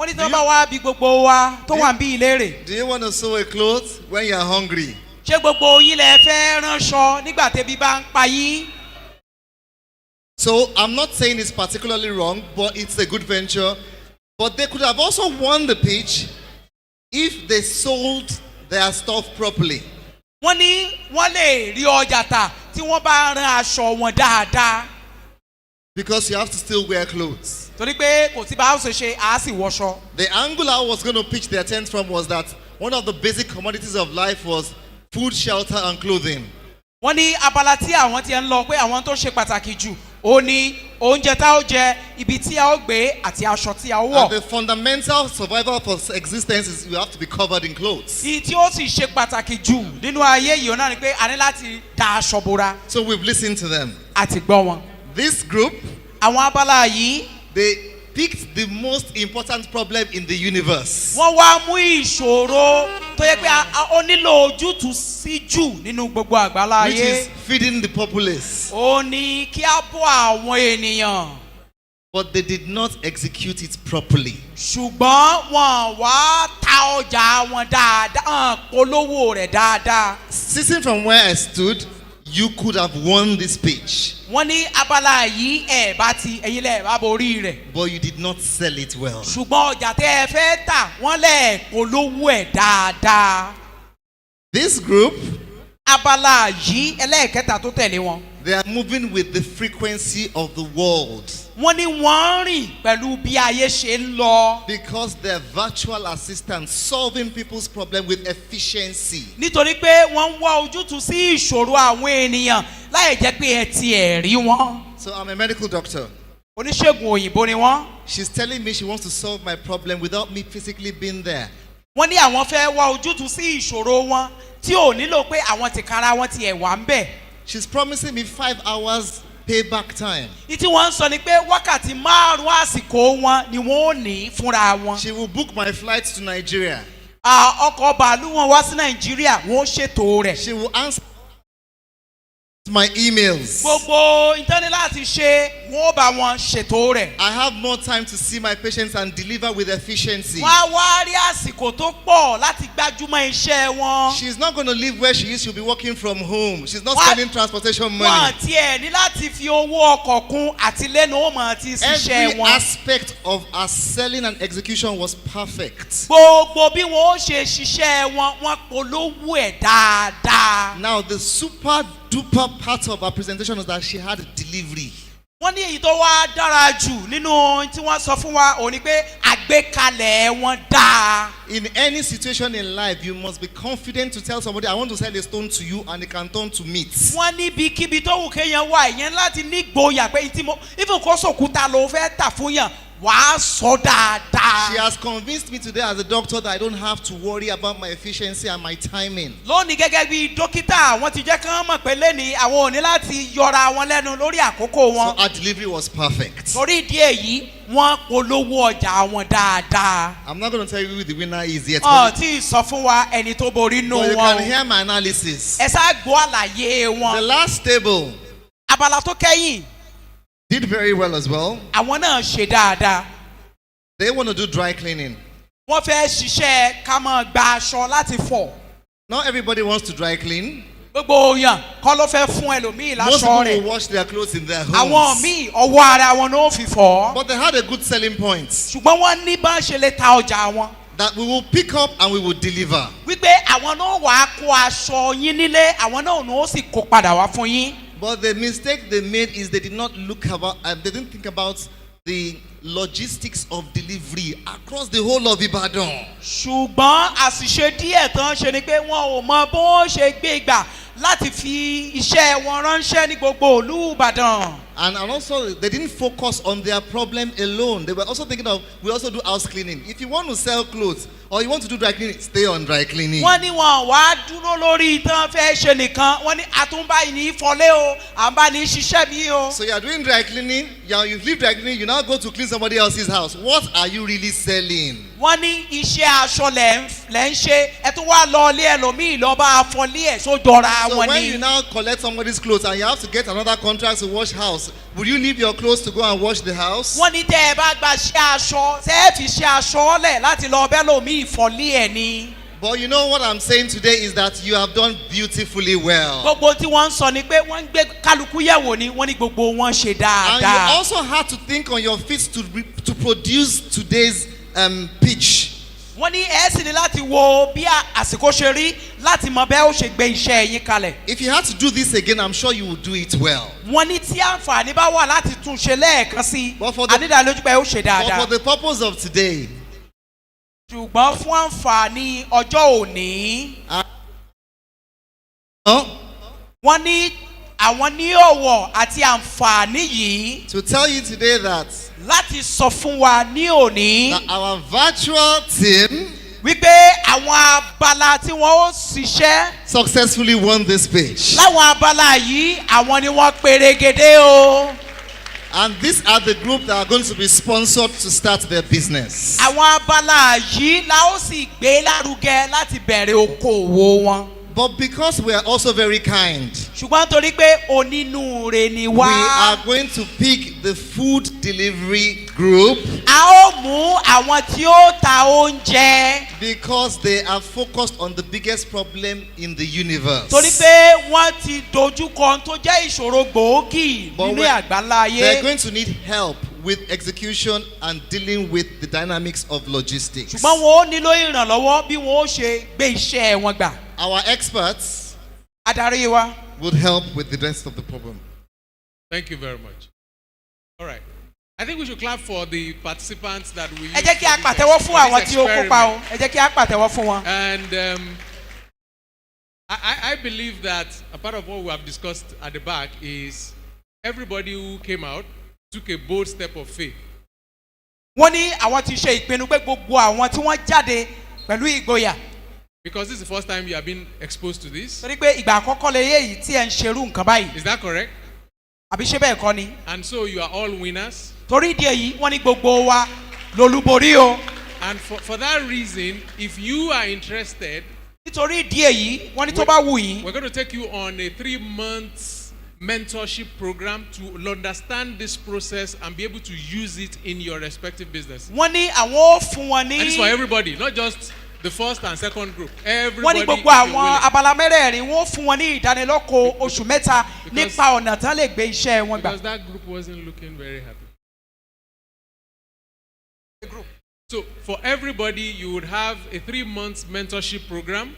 wọ́n ní tí wọ́n bá wá bí gbogbo wa tó wà ń bí ìlérè. do you want to sew a cloth when you're hungry? ṣé gbogbo yín lẹ fẹ́ ránṣọ nígbà tẹ́bí bá ń pa yín. So I'm not saying it's particularly wrong, but it's a good venture. But they could have also won the pitch if they sold their stuff properly. wọ́n ní wọ́n lè rí ọjà tà tí wọ́n bá rán aṣọ wọn dáadáa. Because you have to still wear clothes. torí pé kò sí bá a ṣe ṣe àá sì wọṣọ. The angle I was going to pitch their tent from was that one of the basic commodities of life was food, shelter, and clothing. wọ́n ní abala tí àwọn ti ń lọ pé àwọn tó ṣe pàtàkì jù ó ní oúnjẹ tá ó jẹ ibi tí a ó gbé àti aṣọ tí a ó And wọ̀. the fundamental survival for existence is you have to be covered in clothes. ìyí tí ó sì ṣe pàtàkì jù nínú ayé yìí ó náà ni pé a ní láti da aṣọ bora So we've listened to them. àti gbọ́ wọn. This group, àwọn abala yìí they picked the most important problem in the universe. wọ́n wá mú ìṣòro tó yẹ pé ó nílò ojútùú sí jù nínú gbogbo àgbálá Which ayé. is feeding the populace. ó ní kí á bọ́ àwọn ènìyàn. But they did not execute it properly. ṣùgbọ́n wọn wá ta ọjà wọn dáadáa polówó rẹ̀ dáadáa. Sitting from where I stood, you could have won this pitch. wọ́n ní abala yìí ẹ̀ bá ti ẹ̀yin lẹ̀ bá borí rẹ̀. But you did not sell it well. ṣùgbọ́n ọjà tẹ́ ẹ fẹ́ tà wọ́n lẹ̀ polówó ẹ̀ dáadáa. This group, abala yìí ẹlẹ́ẹ̀kẹta tó tẹ̀lé wọn. they are moving with the frequency of the world. wọ́n ní wọ́n rìn pẹ̀lú bí ayé ṣe ń lọ. Because they're virtual assistants solving people's problem with efficiency. nítorí pé wọ́n ń wá ojútùú sí ìṣòro àwọn ènìyàn láì jẹ́ pé ẹ tiẹ̀ rí wọn. So I'm a medical doctor. oníṣègùn òyìnbó ni wọ́n. She's telling me she wants to solve my problem without me physically being there. wọ́n ní àwọn fẹ́ wá ojútùú sí ìṣòro wọn tí ò nílò pé àwọn tìkára wọn tiẹ̀ wà ń bẹ̀. She's promising me 5 hours payback time. ní tí wọ́n ń sọ ni pé wákàtí 5 àsìkò wọn ni wọ́n ò ní fúnra wọn. She will book my flights to Nigeria. ọkọ̀ bàálù wọn wá sí nàìjíríà wọ́n ṣètò rẹ̀. She will answer my emails. gbogbo ìtọ́ni láti ṣe wọ́n ó bá wọn ṣètò rẹ̀. I have more time to see my patients and deliver with efficiency. wọ́n á wá rí àsìkò tó pọ̀ láti gbájúmọ́ iṣẹ́ wọn. She's not going to live where she is. She'll be working from home. She's not What? spending transportation wọ́n money. tiẹ̀ ní láti fi owó ọkọ̀ kún àti lẹ́nu ó mọ̀ ti ṣiṣẹ́ Every wọn. aspect of our selling and execution was perfect. gbogbo bí wọn ó ṣe ṣiṣẹ́ wọn wọ́n polówó ẹ̀ dáadáa. Now, the super duper part of our presentation was that she had delivery. wọ́n ní èyí tó wá dára jù nínú ohun tí wọ́n sọ fún wa ò ní pé àgbékalẹ̀ wọn dáa. In any situation in life, you must be confident to tell somebody, I want to sell a stone to you, and it can turn to meat. wọ́n ní ibikíbi tó wù kéèyàn wà ìyẹn láti ní gboyà pé tí mo even kó sòkúta ló fẹ́ tà fún yàn wàá sọ dáadáa. She has convinced me today as a doctor that I don't have to worry about my efficiency and my timing. lónìí gẹ́gẹ́ bí dókítà wọ́n ti jẹ́ kí wọ́n mọ̀ pé lẹ́ni àwọn ò ní láti yọra wọn lẹ́nu lórí àkókò So wọn. our delivery was perfect. torí ìdí èyí wọ́n polówó ọjà wọn dáadáa. I'm not going to tell you who the winner is yet. ọ̀ But tí ì sọ fún wa ẹni tó borí nù you wọn. can hear my analysis. ẹ ṣáà gbọ́ àlàyé The wọn. last table abala tó kẹ́yìn did very well as well. àwọn náà ṣe dáadáa. They want to do dry cleaning. wọ́n fẹ́ ṣiṣẹ́ ká máa gba aṣọ láti fọ̀. Not everybody wants to dry clean. gbogbo èèyàn kọ́ ló fẹ́ fún ẹlòmíì Most láṣọ people rẹ̀. will wash their clothes in their àwọn homes. míì ọwọ́ ara wọn ló fi fọ̀. But they had a good selling point ṣùgbọ́n wọ́n ní bá ṣe lè ta ọjà wọn. that we will pick up and we will deliver. wípé àwọn náà wàá kó aṣọ yín nílé àwọn náà ó sì kó padà wá fún yín. But the mistake they made is they did not look about, they didn't think about the logistics of delivery across the whole of Ibadan. ṣùgbọ́n àṣìṣe díẹ̀ tán ṣe ni pé wọn ò mọ bó ṣe gbé gbà láti fi iṣẹ́ wọn ránṣẹ́ ní gbogbo ìlú Ìbàdàn. And also, they didn't focus on their problem alone. They were also thinking of, we also do house cleaning. If you want to sell clothes or you want to do dry cleaning, stay on dry cleaning. wọ́n ní wọn wá dúró lórí tán fẹ́ ṣe nìkan wọ́n ní àtúnbáyìí ní fọlé o àbá ní ṣiṣẹ́ bí o. So you are doing dry cleaning, you leave dry cleaning, you now go to clean somebody else's house. What are you really selling? wọ́n ní iṣẹ́ aṣọ lẹ̀ ń ṣe ẹ tún wá lọ ilé ẹlòmíì lọ bá fọlé ẹ̀ tó jọra So wọn when ni. you now collect somebody's clothes and you have to get another contract to wash house, would you leave your clothes to go and wash the house? wọ́n ní tẹ́ ẹ bá gba ṣẹ́ aṣọ tẹ́ ẹ fi ṣe aṣọ lẹ̀ láti lọ bẹ́ lòmíì fọlé ẹ̀ ni. But you know what I'm saying today is that you have done beautifully well. gbogbo tí wọ́n ń sọ ni pé wọ́n ń gbé kálukú yẹ̀wò ni wọ́n ní gbogbo wọn ṣe And you dáadáa. also had to think on your feet to produce today's pitch. wọ́n ní ẹ sì ní láti wo bí àsìkò ṣe rí láti mọ bẹ́ẹ̀ ó ṣe gbé iṣẹ́ yín kalẹ̀. If you had to do this again, I'm sure you would do it well. wọ́n ní tí àǹfààní bá wà láti tún ṣe lẹ́ẹ̀kan sí But for the- ànídàálójú pé ó ṣe But dáadáa. for the purpose of today, ṣùgbọ́n fún àǹfààní ọjọ́ òní wọ́n ní àwọn ní ọ̀wọ̀ àti àǹfààní yìí to tell you today that, láti sọ fún wa ní òní that our virtual team wípé àwọn abala tí wọ́n ó ṣiṣẹ́ successfully won this pitch. láwọn abala yìí àwọn ni wọ́n perégedé o. And these are the group that are going to be sponsored to start their business. àwọn abala yìí la ó sì gbé lárugẹ láti bẹ̀rẹ̀ okòwò wọn. But because we are also very kind, ṣùgbọ́n torí pé onínúure ni we wá. are going to pick the food delivery group a ó mú àwọn tí ó ta oúnjẹ. because they are focused on the biggest problem in the universe. torí pé wọ́n ti dojú kọ tó jẹ́ ìṣòro gbòógì But nílé àgbáńlá they're ayé. going to need help with execution and dealing with the dynamics of logistics. ṣùgbọ́n wọn ó nílò ìrànlọ́wọ́ bí wọn ó ṣe gbé iṣẹ́ wọn gbà. Our experts adarí wa. would help with the rest of the problem. Thank you very much. All right. I think we should clap for the participants that we ẹ jẹ́ kí a pàtẹ́wọ́ fún àwọn tí ó kópa o ẹ jẹ́ kí a pàtẹ́wọ́ fún wọn. And I believe that a part of what we have discussed at the back is everybody who came out took a bold step of faith. wọ́n ní àwọn ti ṣe ìpinnu pé gbogbo àwọn tí wọ́n jáde pẹ̀lú ìgboyà. Because this is the first time you have been exposed to this. torí pé ìgbà àkọ́kọ́ lè yé yìí tí ẹ̀ ń ṣerú nǹkan báyìí. Is that correct? àbí ṣé bẹ́ẹ̀ kọ́ ni. And so you are all winners. torí ìdí èyí wọ́n ní gbogbo wa lolúborí o. And for that reason, if you are interested, nítorí ìdí èyí wọ́n ní tó bá wù yín. we're going to take you on a 3-month mentorship program to understand this process and be able to use it in your respective business. wọ́n ní àwọn ó fún wọn ní. And it's for everybody, not just the first and second group. wọ́n Everybody. ní if gbogbo you're àwọn willing. abala mẹ́rẹ̀ẹ̀rin wọ́n fún wọn ní ìdánilọ́kọ̀ oṣù mẹ́ta Because- nípa ọ̀nà tán lè gbé iṣẹ́ wọn gbà. Because that group wasn't looking very happy. So for everybody, you would have a 3-month mentorship program.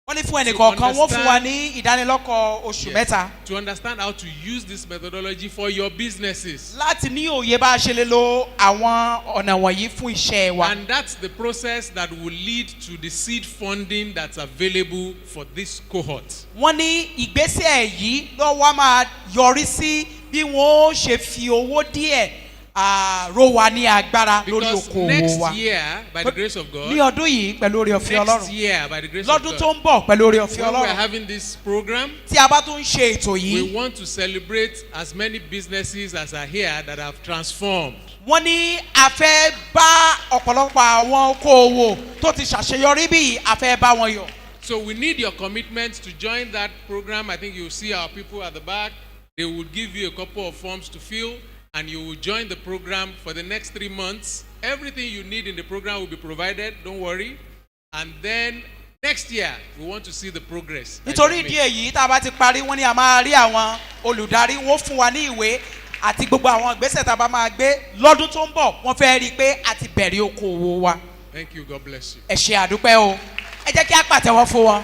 wọ́n ní fún ẹnìkọ̀ọ̀kan wọ́n fún wa ní ìdánilọ́kọ̀ oṣù Yes, mẹ́ta. to understand how to use this methodology for your businesses. láti ní òye bá a ṣe lè lo àwọn ọ̀nà wọ̀nyí fún iṣẹ́ wa. And that's the process that will lead to the seed funding that's available for this cohort. wọ́n ní ìgbésẹ̀ yìí ló wá máa yọrí sí bí wọ́n ó ṣe fi owó díẹ̀ ró wa ní agbára lórí Because okòwò wa. next year, by the grace of ní God, ọdún yìí pẹ̀lú orí ọ̀fẹ́ next ọlọ́run. year, by the grace of lọ́dún tó God, ń bọ̀ pẹ̀lú orí ọ̀fẹ́ when we are ọlọ́run. having this program, tí a bá tún ń ṣe ètò we yìí. want to celebrate as many businesses as are here that have transformed. wọ́n ní a fẹ́ bá ọ̀pọ̀lọpọ̀ àwọn okòwò tó ti ṣàṣeyọrí bí a fẹ́ bá wọn yọ. So we need your commitment to join that program. I think you'll see our people at the back. They will give you a couple of forms to fill. and you will join the program for the next 3 months. Everything you need in the program will be provided, don't worry. And then next year, we want to see the progress. that nítorí you ìdí make. èyí tá a bá ti parí wọn ni a máa rí àwọn olùdarí wọn fún wa ní ìwé àti gbogbo àwọn ìgbésẹ̀ tá a bá máa gbé lọ́dún tó ń bọ̀ wọ́n fẹ́ rí i pé a ti bẹ̀rẹ̀ okòwò wa Thank you. God bless you. ẹ ṣe àdúpẹ́ o ẹ jẹ́ kí a pàtẹ́wọ́ fún wọn.